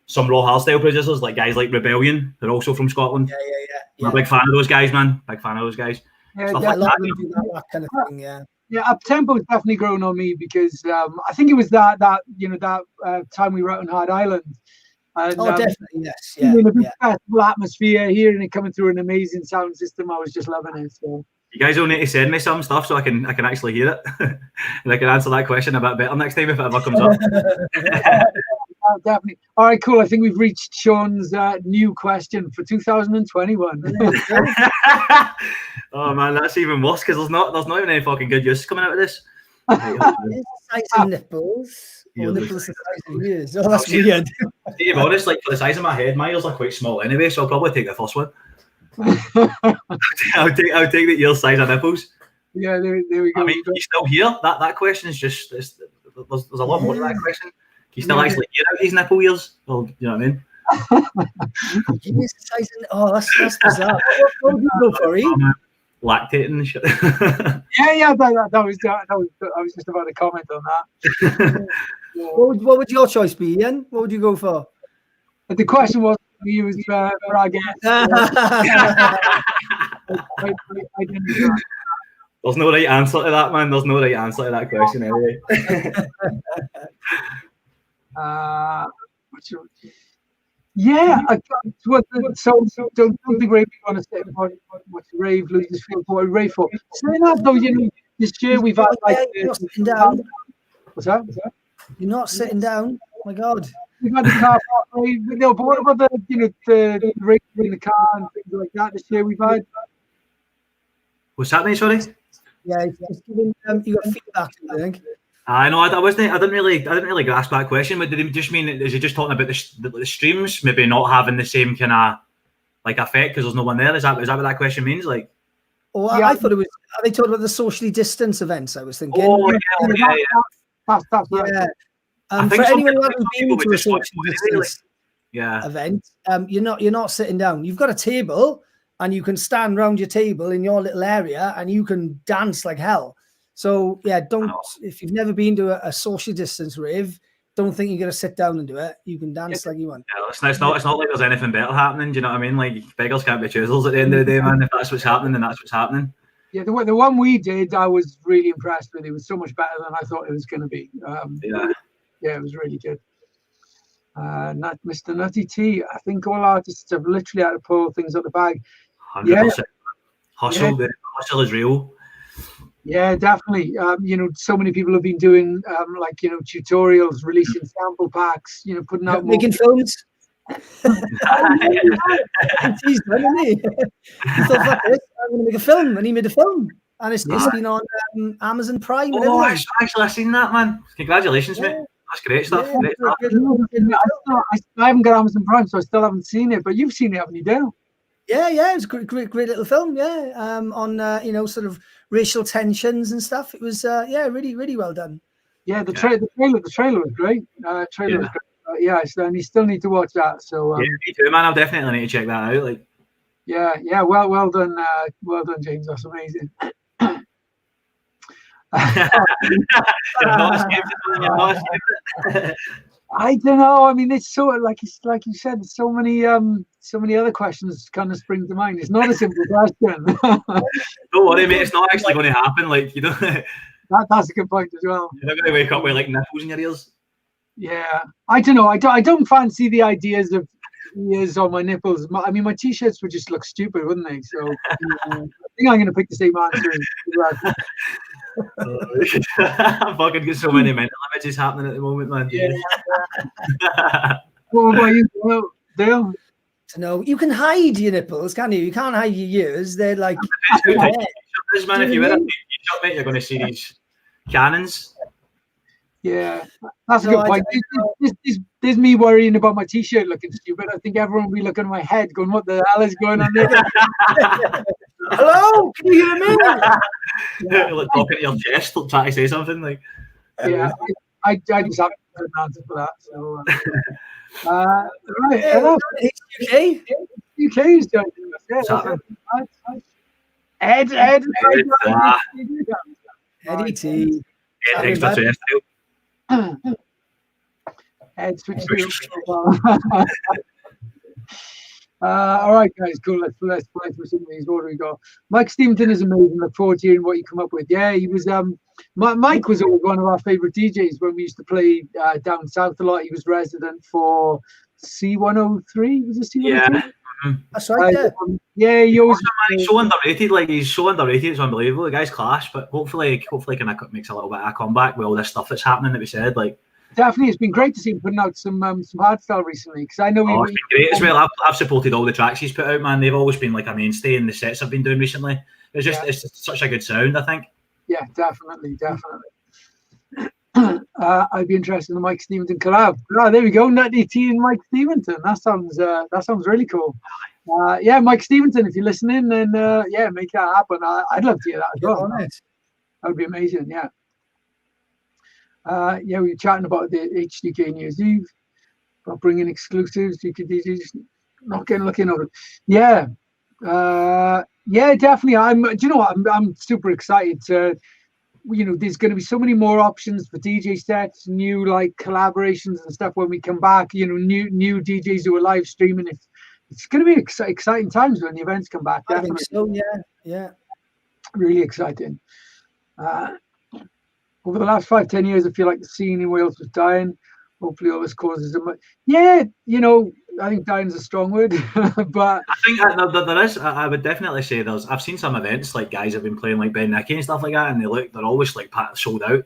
some raw hardstyle producers, like guys like Rebellion. They're also from Scotland. Yeah. I'm a big fan of those guys, man. Big fan of those guys. Yeah, that kind of thing. Yeah. Yeah, up tempo has definitely grown on me because I think it was that time we were out on Hard Island. And, definitely, yes. Yeah, in a big festival atmosphere, hearing it coming through an amazing sound system, I was just loving it. So you guys will need to send me some stuff so I can actually hear it, and I can answer that question a bit better next time if it ever comes up. Definitely. All right, cool. I think we've reached Sean's new question for 2021. Oh man, that's even worse because there's not even any fucking good use coming out of this. Size of nipples. Or nipples the size of ears. Oh, that's weird. To be honest, like for the size of my head, my ears are quite small anyway, so I'll probably take the first one. I'll take the ear size of nipples. Yeah, there we go. I mean, can you still hear that question? Is just there's a lot more to that question. Can you still actually hear out these nipple ears? Well, you know what I mean? That's bizarre. What would you go for, lactating and shit. yeah, that was I was just about to comment on that. What would your choice be, Ian? What would you go for? The question was used for our guest. There's no right answer to that, man. There's no right answer to that question anyway. Don't think rave on a set. What's rave? Losers feel for rave for. Saying that though, this year we've had like. What's that? You're not sitting down. Oh my God. We've had the car park rave. No, but what about the rave in the car and things like that? This year we've had. What's happening? Sorry. Yeah, just giving you got feedback. I think. I know. I didn't really grasp that question. But did he just mean? Is he just talking about the streams maybe not having the same kind of like effect because there's no one there? Is that what that question means? Like, I thought it was. Are they talking about the socially distanced events? I was thinking. Oh yeah. That's right. Yeah. For anyone who hasn't been to a socially distanced event, you're not sitting down. You've got a table and you can stand around your table in your little area and you can dance like hell. So if you've never been to a social distance rave, don't think you're gonna sit down and do it. You can dance like you want. Yeah, it's not like there's anything better happening. Do you know what I mean? Like beggars can't be choosers at the end of the day, man. If that's what's happening, then that's what's happening. Yeah, the one we did, I was really impressed with. It was so much better than I thought it was going to be. Yeah, it was really good. Not Mr. Nutty T. I think all artists have literally had to pull things out the bag. 100%. Hustle, the hustle is real. Yeah, definitely. So many people have been doing tutorials, releasing sample packs, putting out making films. He's done, isn't he? He thought, fuck this, I'm going to make a film, and he made a film, and it's been on Amazon Prime. Oh, actually, I've seen that, man. Congratulations, mate. That's great stuff. Yeah, great stuff. I haven't got Amazon Prime, so I still haven't seen it. But you've seen it, haven't you, Dale? Yeah, it was a great little film. Yeah, on sort of racial tensions and stuff. It was really, really well done. Yeah, the trailer was great. Was great. Yeah, and you still need to watch that. So me too, man. I'll definitely need to check that out. Like, yeah, well done, James. That's amazing. I don't know. I mean, it's so like you said, so many other questions kind of spring to mind. It's not a simple question. Don't worry, mate. It's not actually going to happen. Like, you don't. That's a good point as well. You're not going to wake up with like nipples in your ears. Yeah, I don't know. I don't fancy the ideas of ears on my nipples. I mean, my t-shirts would just look stupid, wouldn't they? So I think I'm going to pick the same answer. I'm fucking get so many mental images happening at the moment, man. Yeah. What about you, Dale? No, you can hide your nipples, can't you? You can't hide your ears. They're like. Man, if you wear a t-shirt, mate, you're going to see these cannons. Yeah, that's a good point. There's me worrying about my t-shirt looking stupid. I think everyone will be looking at my head going, what the hell is going on there? Hello? Can you hear me? Like talking to your chest, trying to say something. Like, yeah, I just have an answer for that. So, right. HDUK is joining us. Ed. Eddie T. Xtra. Ed, switch to all right, guys, cool. Let's play through some of these. What do we got? Mike Steventon is amazing. Look forward to hearing what you come up with. Yeah, he was. Mike was always one of our favorite DJs when we used to play down south a lot. He was resident for C103. Was it C103? Yeah. That's right. Yeah, he always. He's so underrated. Like, he's so underrated. It's unbelievable. The guy's class, but hopefully, kind of makes a little bit of a comeback with all this stuff that's happening that we said. Like, definitely, it's been great to see him putting out some hardstyle recently, because I know it's been great as well. I've supported all the tracks he's put out, man. They've always been like a mainstay in the sets I've been doing recently. It's just such a good sound, I think. Yeah, definitely. I'd be interested in the Mike Steventon collab. Oh, there we go, Nutty T and Mike Steventon. That sounds really cool. Yeah, Mike Steventon, if you're listening, then make that happen. I'd love to hear that as well. That would be amazing. Yeah. We were chatting about the HDUK New Year's Eve, about bringing exclusives. You could not getting looking over. Yeah, definitely. I'm super excited to. There's going to be so many more options for DJ sets, new like collaborations and stuff when we come back. New DJs who are live streaming. It's going to be exciting times when the events come back. Definitely. I think so. Yeah. Really exciting. Over the last 5-10 years, I feel like the scene in Wales was dying. Hopefully, all this causes a much. Yeah, I think dying is a strong word, but I think there is. I would definitely say there's. I've seen some events like guys have been playing like Ben Nicky and stuff like that, and they're always like sold out.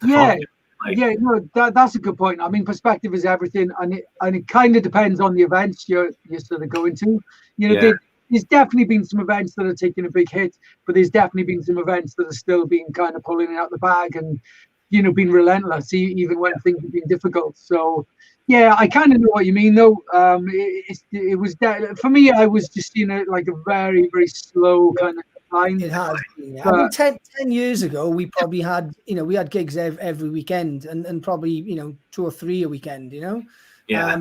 That's a good point. I mean, perspective is everything, and it kind of depends on the events you're sort of going to. There's definitely been some events that are taking a big hit, but there's definitely been some events that are still being kind of pulling it out the bag and, being relentless, even when things have been difficult. So, yeah, I kind of know what you mean, though. It was for me, I was just seeing it like a very, very slow kind of decline. It has. Yeah. I mean, 10 years ago, we probably had, we had gigs every weekend and probably, 2 or 3 a weekend, Yeah.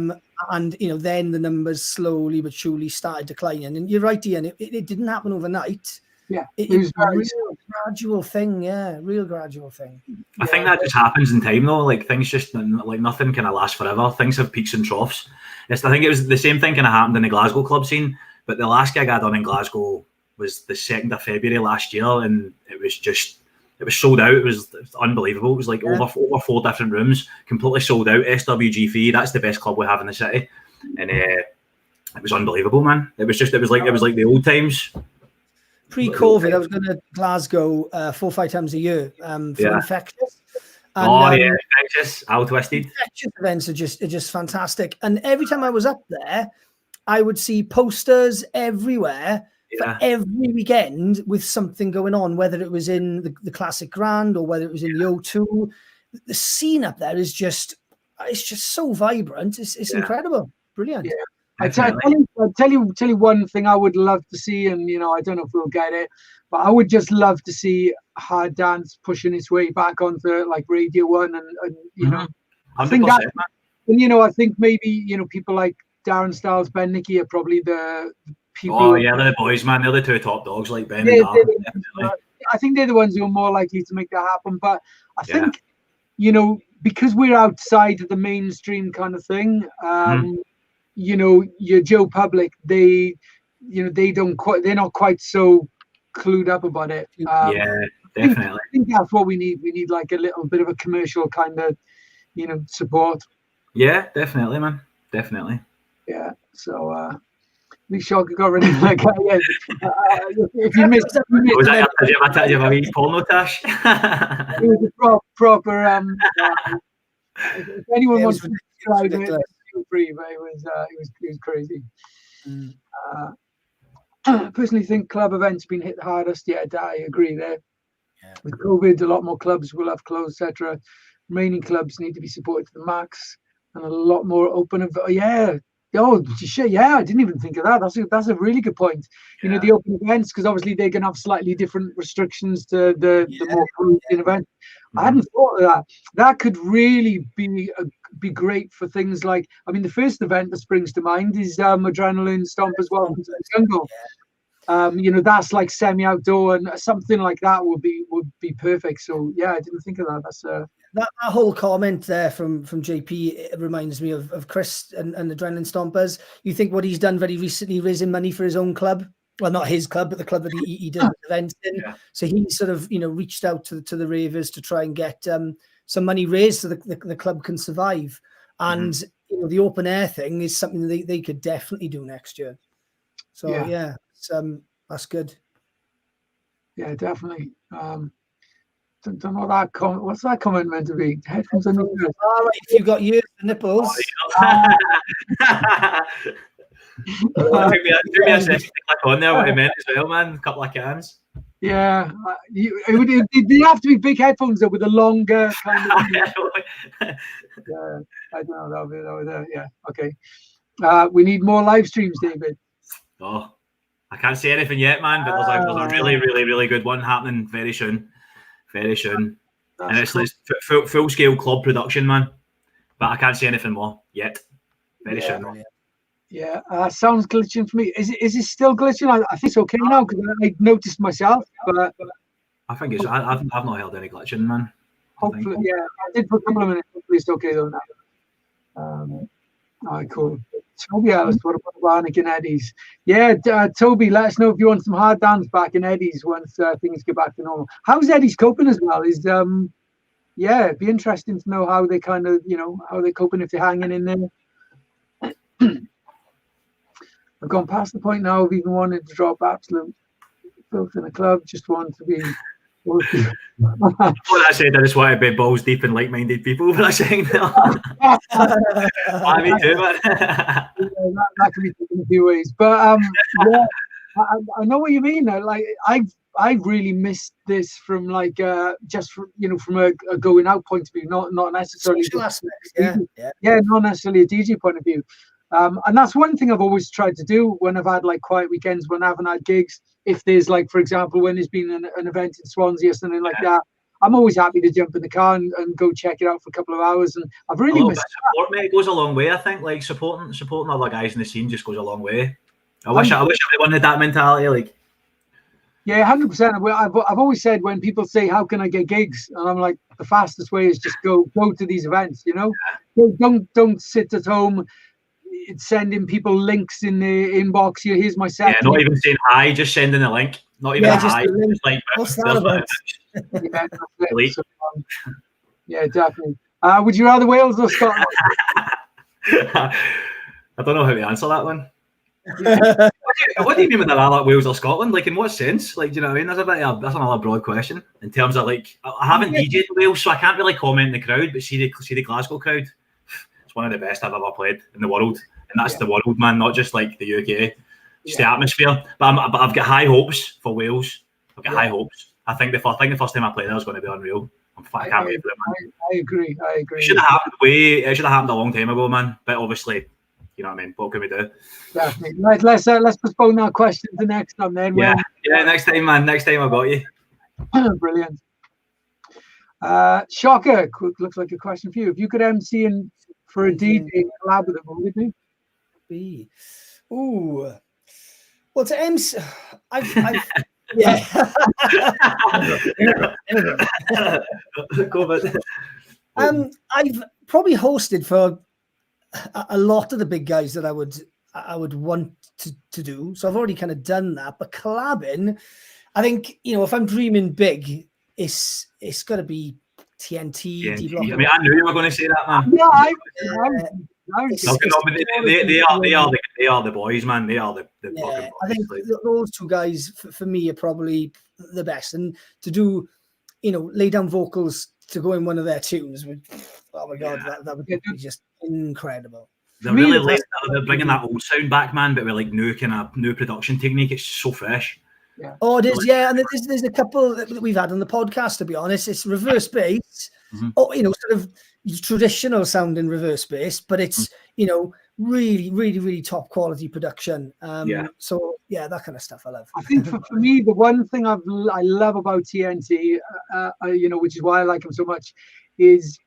And then the numbers slowly but surely started declining. And you're right, Ian. It didn't happen overnight. Yeah, it was a real gradual thing. Yeah, real gradual thing. I think that just happens in time, though. Like things just like nothing kind of lasts forever. Things have peaks and troughs. I think it was the same thing kind of happened in the Glasgow club scene. But the last gig I done in Glasgow was the 2nd of February last year, and it was just It was sold out. It was unbelievable. It was like over 4 different rooms, completely sold out. SWG3, that's the best club we have in the city, and it was unbelievable, man. It was like the old times. Pre-COVID, I was going to Glasgow 4-5 times a year for Infectious. And, Infectious, Al Twisted. Infectious events are just fantastic. And every time I was up there, I would see posters everywhere for every weekend with something going on, whether it was in the Classic Grand or whether it was in the O2. The scene up there is just so vibrant. It's incredible. Brilliant. Yeah. I tell you one thing I would love to see, and I don't know if we'll get it, but I would just love to see hard dance pushing its way back onto like Radio 1, and I think that, and I think maybe people like Darren Styles, Ben Nicky are probably the people. Oh yeah, they're the boys, man. They're the two top dogs, like Ben and Darren. I think they're the ones who are more likely to make that happen. But I think because we're outside of the mainstream kind of thing. Your Joe Public, they're not quite so clued up about it. Definitely. I think that's what we need. We need like a little bit of a commercial kind of, support. Yeah, definitely, man. Definitely. Yeah. So, at least Shocker got rid of that guy. If you missed, did you have a wee porno tash? It was a proper. If anyone wants to try it. Free, but it was crazy. I personally think club events have been hit the hardest. Yeah, I agree there. Yeah. With COVID, a lot more clubs will have closed, etc. Remaining clubs need to be supported to the max, and a lot more open. I didn't even think of that. That's a really good point. Yeah. The open events, because obviously they're going to have slightly different restrictions to the more closed event. I hadn't thought of that. That could really be great for things like, the first event that springs to mind is Adrenaline Stomp as well. Jungle. That's like semi-outdoor, and something like that would be perfect. So I didn't think of that. That's that whole comment there from JP, it reminds me of Chris and Adrenaline Stompers. You think what he's done very recently, raising money for his own club? Well, not his club, but the club that he does events in. Yeah. So he sort of reached out to the ravers to try and get some money raised so the club can survive. And the open air thing is something that they could definitely do next year. So that's good. Yeah, definitely. Don't know that comment. What's that comment meant to be? Headphones on the ears. All right, if you've got years for nipples. Give me a second to click on there what he meant as well, man. A couple of cans. Yeah, they have to be big headphones though, with a longer kind of. Yeah, I don't know. That was yeah. Okay. We need more live streams, David. Oh, I can't say anything yet, man. But there's a really, really, really good one happening very soon. Very soon. And it's full scale club production, man. But I can't say anything more yet. Very soon. Yeah, sounds glitching for me. Is it still glitching? I think it's okay now because I noticed myself. But I think it's. I've not heard any glitching, man. Hopefully, I did for a couple of minutes. Hopefully, it's okay though now. All right, cool. Toby Ellis, what about Barnick and Eddie's? Yeah, Toby, let us know if you want some hard dance back in Eddie's once things get back to normal. How's Eddie's coping as well? It'd be interesting to know how they kind of, how they're coping if they're hanging in there. I've gone past the point now of even wanting to drop absolute filth in a club. Just want to be. Well, I said I just want to be balls deep in like-minded people, but I'm saying that. Me too, man. That can be taken a few ways, but I know what you mean. Like I really missed this from like just from a going out point of view, not necessarily not necessarily a DJ point of view. And that's one thing I've always tried to do when I've had like quiet weekends, when I haven't had gigs. If there's like, for example, when there's been an event in Swansea or something like that, I'm always happy to jump in the car and go check it out for a couple of hours. And I've really missed support, mate. It goes a long way. I think like supporting other guys in the scene just goes a long way. I wish everyone had that mentality. Like, yeah, 100%. I've always said when people say, "How can I get gigs?" and I'm like, the fastest way is just go to these events. Don't sit at home sending people links in the inbox. Here's my set. Yeah, not even saying hi, just sending a link. Not even hi. Just like, what's that about? Yeah, so, yeah, definitely. Would you rather Wales or Scotland? I don't know how to answer that one. What do you mean with that, Wales or Scotland? Like, in what sense? Like, do you know what I mean? That's another broad question in terms of like, I haven't DJed in Wales, so I can't really comment in the crowd. But see the Glasgow crowd. It's one of the best I've ever played in the world, and that's the world, man, not just like the UK. It's the atmosphere. But I've got high hopes for Wales. I've got high hopes. I think the first time I play there is going to be unreal. I can't wait for it, man. I agree. It should have happened a long time ago, man. But obviously, you know what I mean. What can we do? Definitely. Let's postpone that question to next time then. Yeah, next time, man. Next time I got you. Brilliant. Shocker, looks like a question for you. If you could MC for a DJ collab with it, what would it be? Ooh. Well, to MC, I've yeah. I've probably hosted for a lot of the big guys that I would want to do. So I've already kind of done that. But collabing, I think, if I'm dreaming big, it's got to be TNT. I mean, I knew you were going to say that, man. Yeah, they are the boys, man. They are the fucking boys. I think those two guys for me are probably the best. And to do, lay down vocals to go in one of their tunes would, oh my god, that would be just incredible. They're really late. They're bringing that old sound back, man, but with like new production technique. It's so fresh. Yeah. Oh, it is, yeah. And there's a couple that we've had on the podcast, to be honest. It's reverse bass, sort of traditional sounding reverse bass, but it's, really, really, really top quality production. So, yeah, that kind of stuff I love. I think for me, the one thing I love about TNT, which is why I like them so much, is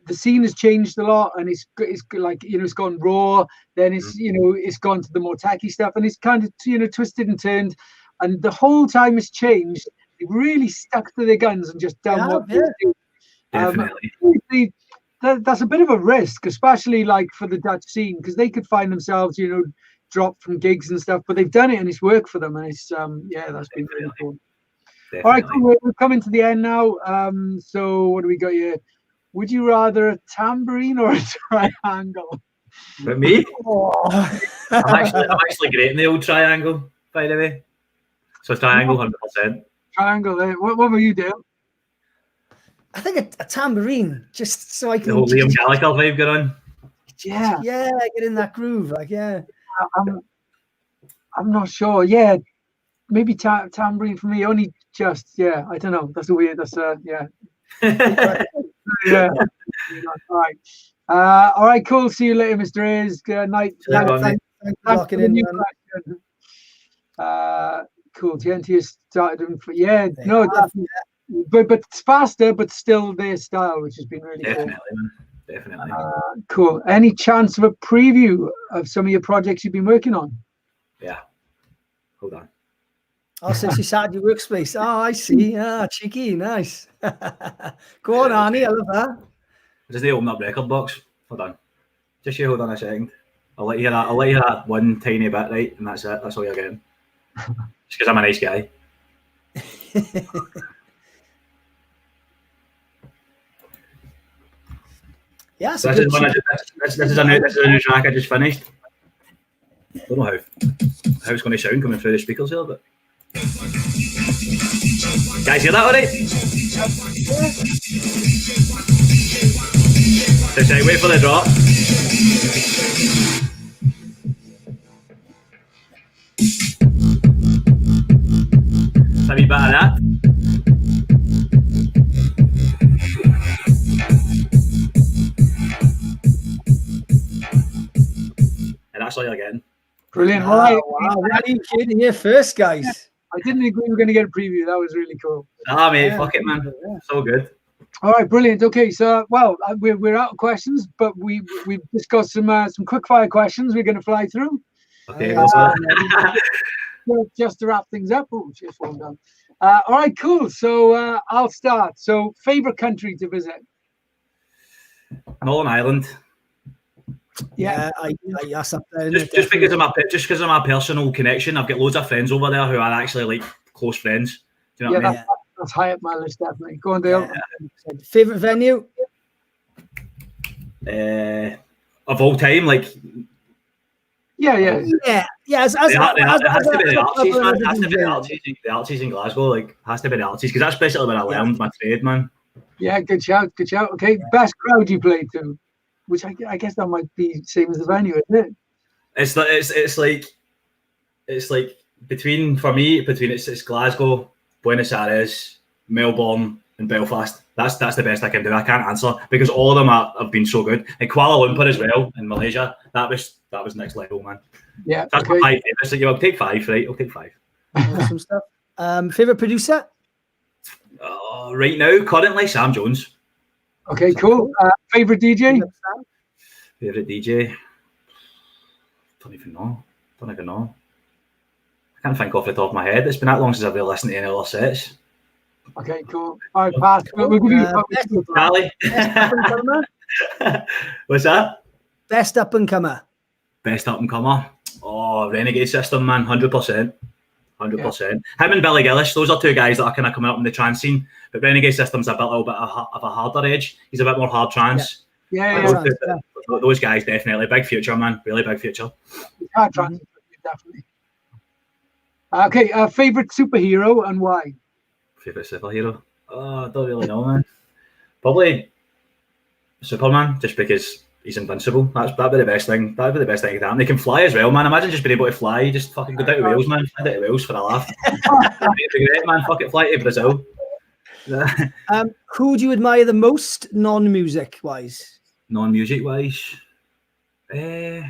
the scene has changed a lot, and it's like, it's gone raw, then it's gone to the more tacky stuff, and it's kind of twisted and turned. And the whole time it's changed, they've really stuck to their guns and just done what they do. Definitely. That's a bit of a risk, especially like for the Dutch scene, because they could find themselves, dropped from gigs and stuff, but they've done it and it's worked for them. And it's, that's been really cool. Definitely. All right, cool. We're coming to the end now. So what do we got here? Would you rather a tambourine or a triangle? For me? I'm actually great in the old triangle, by the way. So triangle, 100%. Triangle. What were you doing? I think a tambourine, just so I can. The whole Liam Gallagher vibe going on. Yeah, get in that groove, like I'm not sure. Yeah, maybe tambourine for me. Only just I don't know. That's weird. That's yeah. Yeah. All right. All right. Cool. See you later, Mr. Ayres. Good night. Thanks for locking in. Cool. TNT has started them for definitely. But it's faster, but still their style, which has been really cool. Definitely. Cool. Any chance of a preview of some of your projects you've been working on? Yeah. Hold on. Oh, since you started your workspace. Oh, I see. Cheeky, nice. Go on, Arnie. I love that. I just need to open up record box. Hold on. Just hold on a second. I'll let you hear that one tiny bit, right? And that's it. That's all you're getting. Just because I'm a nice guy. Yeah, so this is a new track I just finished. I don't know how it's going to sound coming through the speakers here, but guys, hear that all right? Just wait for the drop. A wee bit of that. And that's all you're getting. Brilliant. Wow. What are you kidding here first, guys? I didn't think we were going to get a preview. That was really cool. Mate, fuck it, man. So good. All right, brilliant. Okay, so we're out of questions, but we've just got some quick fire questions we're going to fly through. Okay, just to wrap things up. Oh, just one done. All right, cool. So I'll start. So, favorite country to visit? Northern Ireland. Yeah, I asked up there. Just because of my personal connection, I've got loads of friends over there who are actually like close friends. Do you know what I mean? That's high up my list, definitely. Go on, Dale. Favorite venue? Of all time, like. Yeah. It has to be the Archies, man. It has to be the Archies in Glasgow. Like, has to be the Archies because that's basically where I learned my trade, man. Yeah, good shout. Okay, best crowd you played to, which I guess that might be same as the venue, isn't it? It's like between it's Glasgow, Buenos Aires, Melbourne, and Belfast. That's the best I can do. I can't answer because all of them have been so good. And Kuala Lumpur as well in Malaysia. That was next level, man. Yeah, that's okay. 5 favorites. So I'll take 5, right? I'll take 5. Awesome stuff. Favorite producer? Right now, currently, Sam Jones. Okay, cool. Favorite DJ? Favorite DJ? Don't even know. I can't think off the top of my head. It's been that long since I've really listened to any other sets. Okay, cool. All right, pass. We'll give you Charlie. What's that? Best up and comer. Best up and comer. Oh, Renegade System, man, 100%. 100%. Him and Billy Gillish, those are two guys that are kind of coming up in the trance scene. But Renegade System's a little bit of a harder edge. He's a bit more hard trance. Those guys definitely big future, man. Really big future. Hard trance, definitely. Okay, favorite superhero and why? Favorite superhero? Oh, I don't really know, man. Probably Superman, just because he's invincible. That'd be the best thing. That'd be the best thing that can happen. They can fly as well, man. Imagine just being able to fly. Just fucking go down to Wales, man. Fly down to Wales for a laugh. It'd be great, man. Fuck it, fly to Brazil. Who do you admire the most, non-music wise? Non-music wise, that's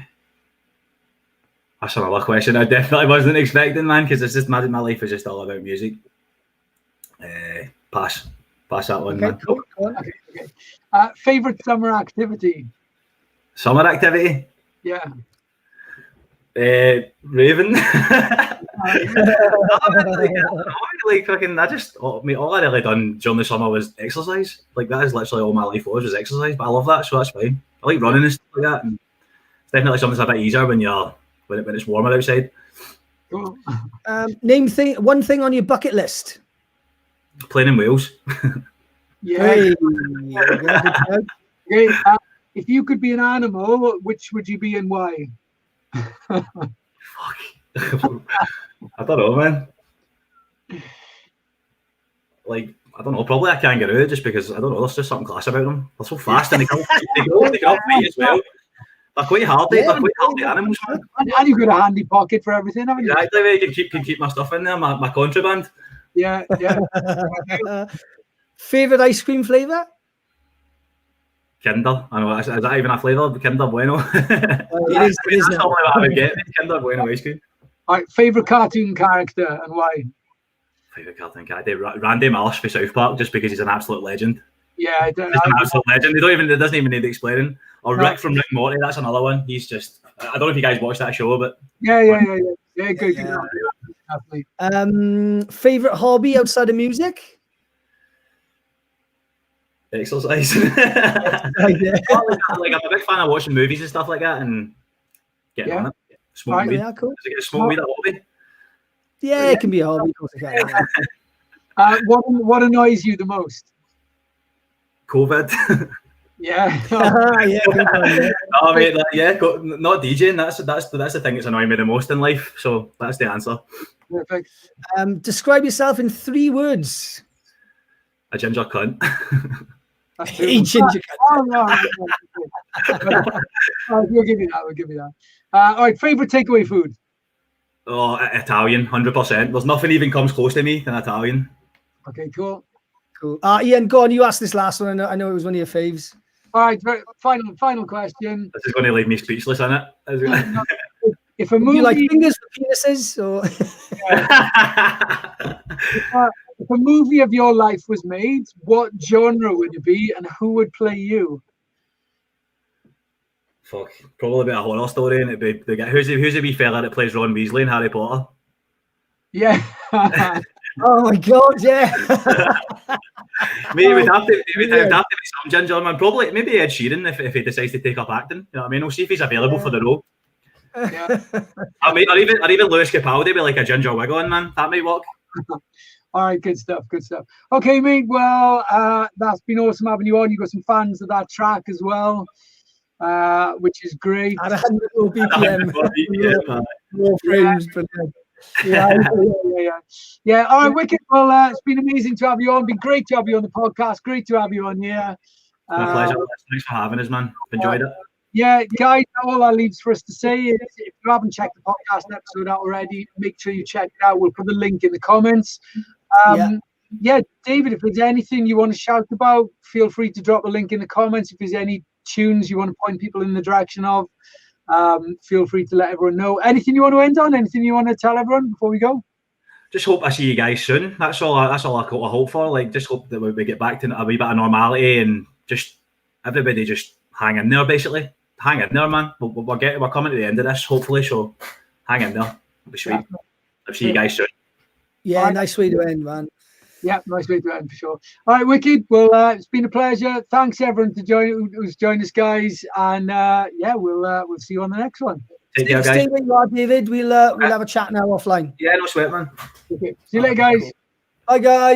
another question I definitely wasn't expecting, man. Because it's just my life is just all about music. Pass that one, man. Cool. Okay. Favorite summer activity? Summer activity? Yeah. Raving. All I really done during the summer was exercise. Like that is literally all my life was exercise. But I love that, so that's fine. I like running and stuff like that. And it's definitely something that's a bit easier when it's warmer outside. Cool. Name one thing on your bucket list. Playing in Wales. Yeah. Okay. If you could be an animal, which would you be and why? Fuck. I don't know, man. Like, I don't know. Probably a kangaroo, just because I don't know. There's just something class about them. They're so fast and they can fight as well. They're quite hardy. They're quite hardy animals, man. And you've got a handy pocket for everything, haven't you? Exactly. You can keep my stuff in there, my contraband. Yeah. Favorite ice cream flavor? Kinder. I know. Is that even a flavour? Kinder Bueno. It is. That's all I would get. Kinder Bueno ice cream. All right. Favorite cartoon character and why? Favorite cartoon character? Randy Marsh for South Park, just because he's an absolute legend. Yeah, he's an absolute legend. It doesn't even need explaining. Or Rick from Rick and Morty. That's another one. He's just. I don't know if you guys watch that show, but yeah. Good. Favorite hobby outside of music? Exercise. Like I'm a big fan of watching movies and stuff like that, and getting on it. Smoking weed. Cool. Does it get smoke weed a hobby? Yeah, it can be a hobby. Of course it can. What annoys you the most? COVID. Yeah. No, mate. Not DJing. That's the thing that's annoying me the most in life. So that's the answer. Perfect. Describe yourself in 3 words. A ginger cunt. A ginger cunt. We'll give you that. All right. Favorite takeaway food? Oh, Italian, 100%. There's nothing even comes close to me than Italian. Okay, cool. Ian, go on. You asked this last one. I know it was one of your faves. All right. Final question. This is going to leave me speechless, isn't it? If a movie, you like fingers for penises, or if a movie of your life was made, what genre would it be, and who would play you? Fuck, probably a bit of a horror story, and it'd be who's the wee fella that plays Ron Weasley in Harry Potter? Yeah. Oh my god, yeah. Maybe it would have to be some ginger man. Probably maybe Ed Sheeran if he decides to take up acting. You know what I mean? We'll see if he's available for the role. Yeah. Or even Lewis Capaldi with like a ginger wig on, man. That might work. All right, good stuff. Okay, mate. Well, that's been awesome having you on. You got some fans of that track as well, which is great. At 100 BPM, more frames per minute. Yeah. All right, wicked. Well, it's been amazing to have you on. Been great to have you on the podcast. Great to have you on. Yeah. My pleasure. Thanks for having us, man. Enjoyed it. Yeah, guys, all that leaves for us to say is if you haven't checked the podcast episode out already, make sure you check it out. We'll put the link in the comments. Yeah, David, if there's anything you want to shout about, feel free to drop a link in the comments. If there's any tunes you want to point people in the direction of, feel free to let everyone know. Anything you want to end on? Anything you want to tell everyone before we go? Just hope I see you guys soon. That's all I got to hope for. Like, just hope that we get back to a wee bit of normality and just everybody just hang in there, basically. Hang in there, man. We're coming to the end of this, hopefully. So hang in there. It'll be sweet. I'll see you guys soon. Yeah, right. Nice way to end, man. Yeah, nice way to end for sure. All right, wicked. Well, it's been a pleasure. Thanks everyone who's joined us, guys. And we'll see you on the next one. Take care, guys. Stay where you are, David. We'll have a chat now offline. Yeah, no sweat, man. Okay. See you later, guys. Bye, guys.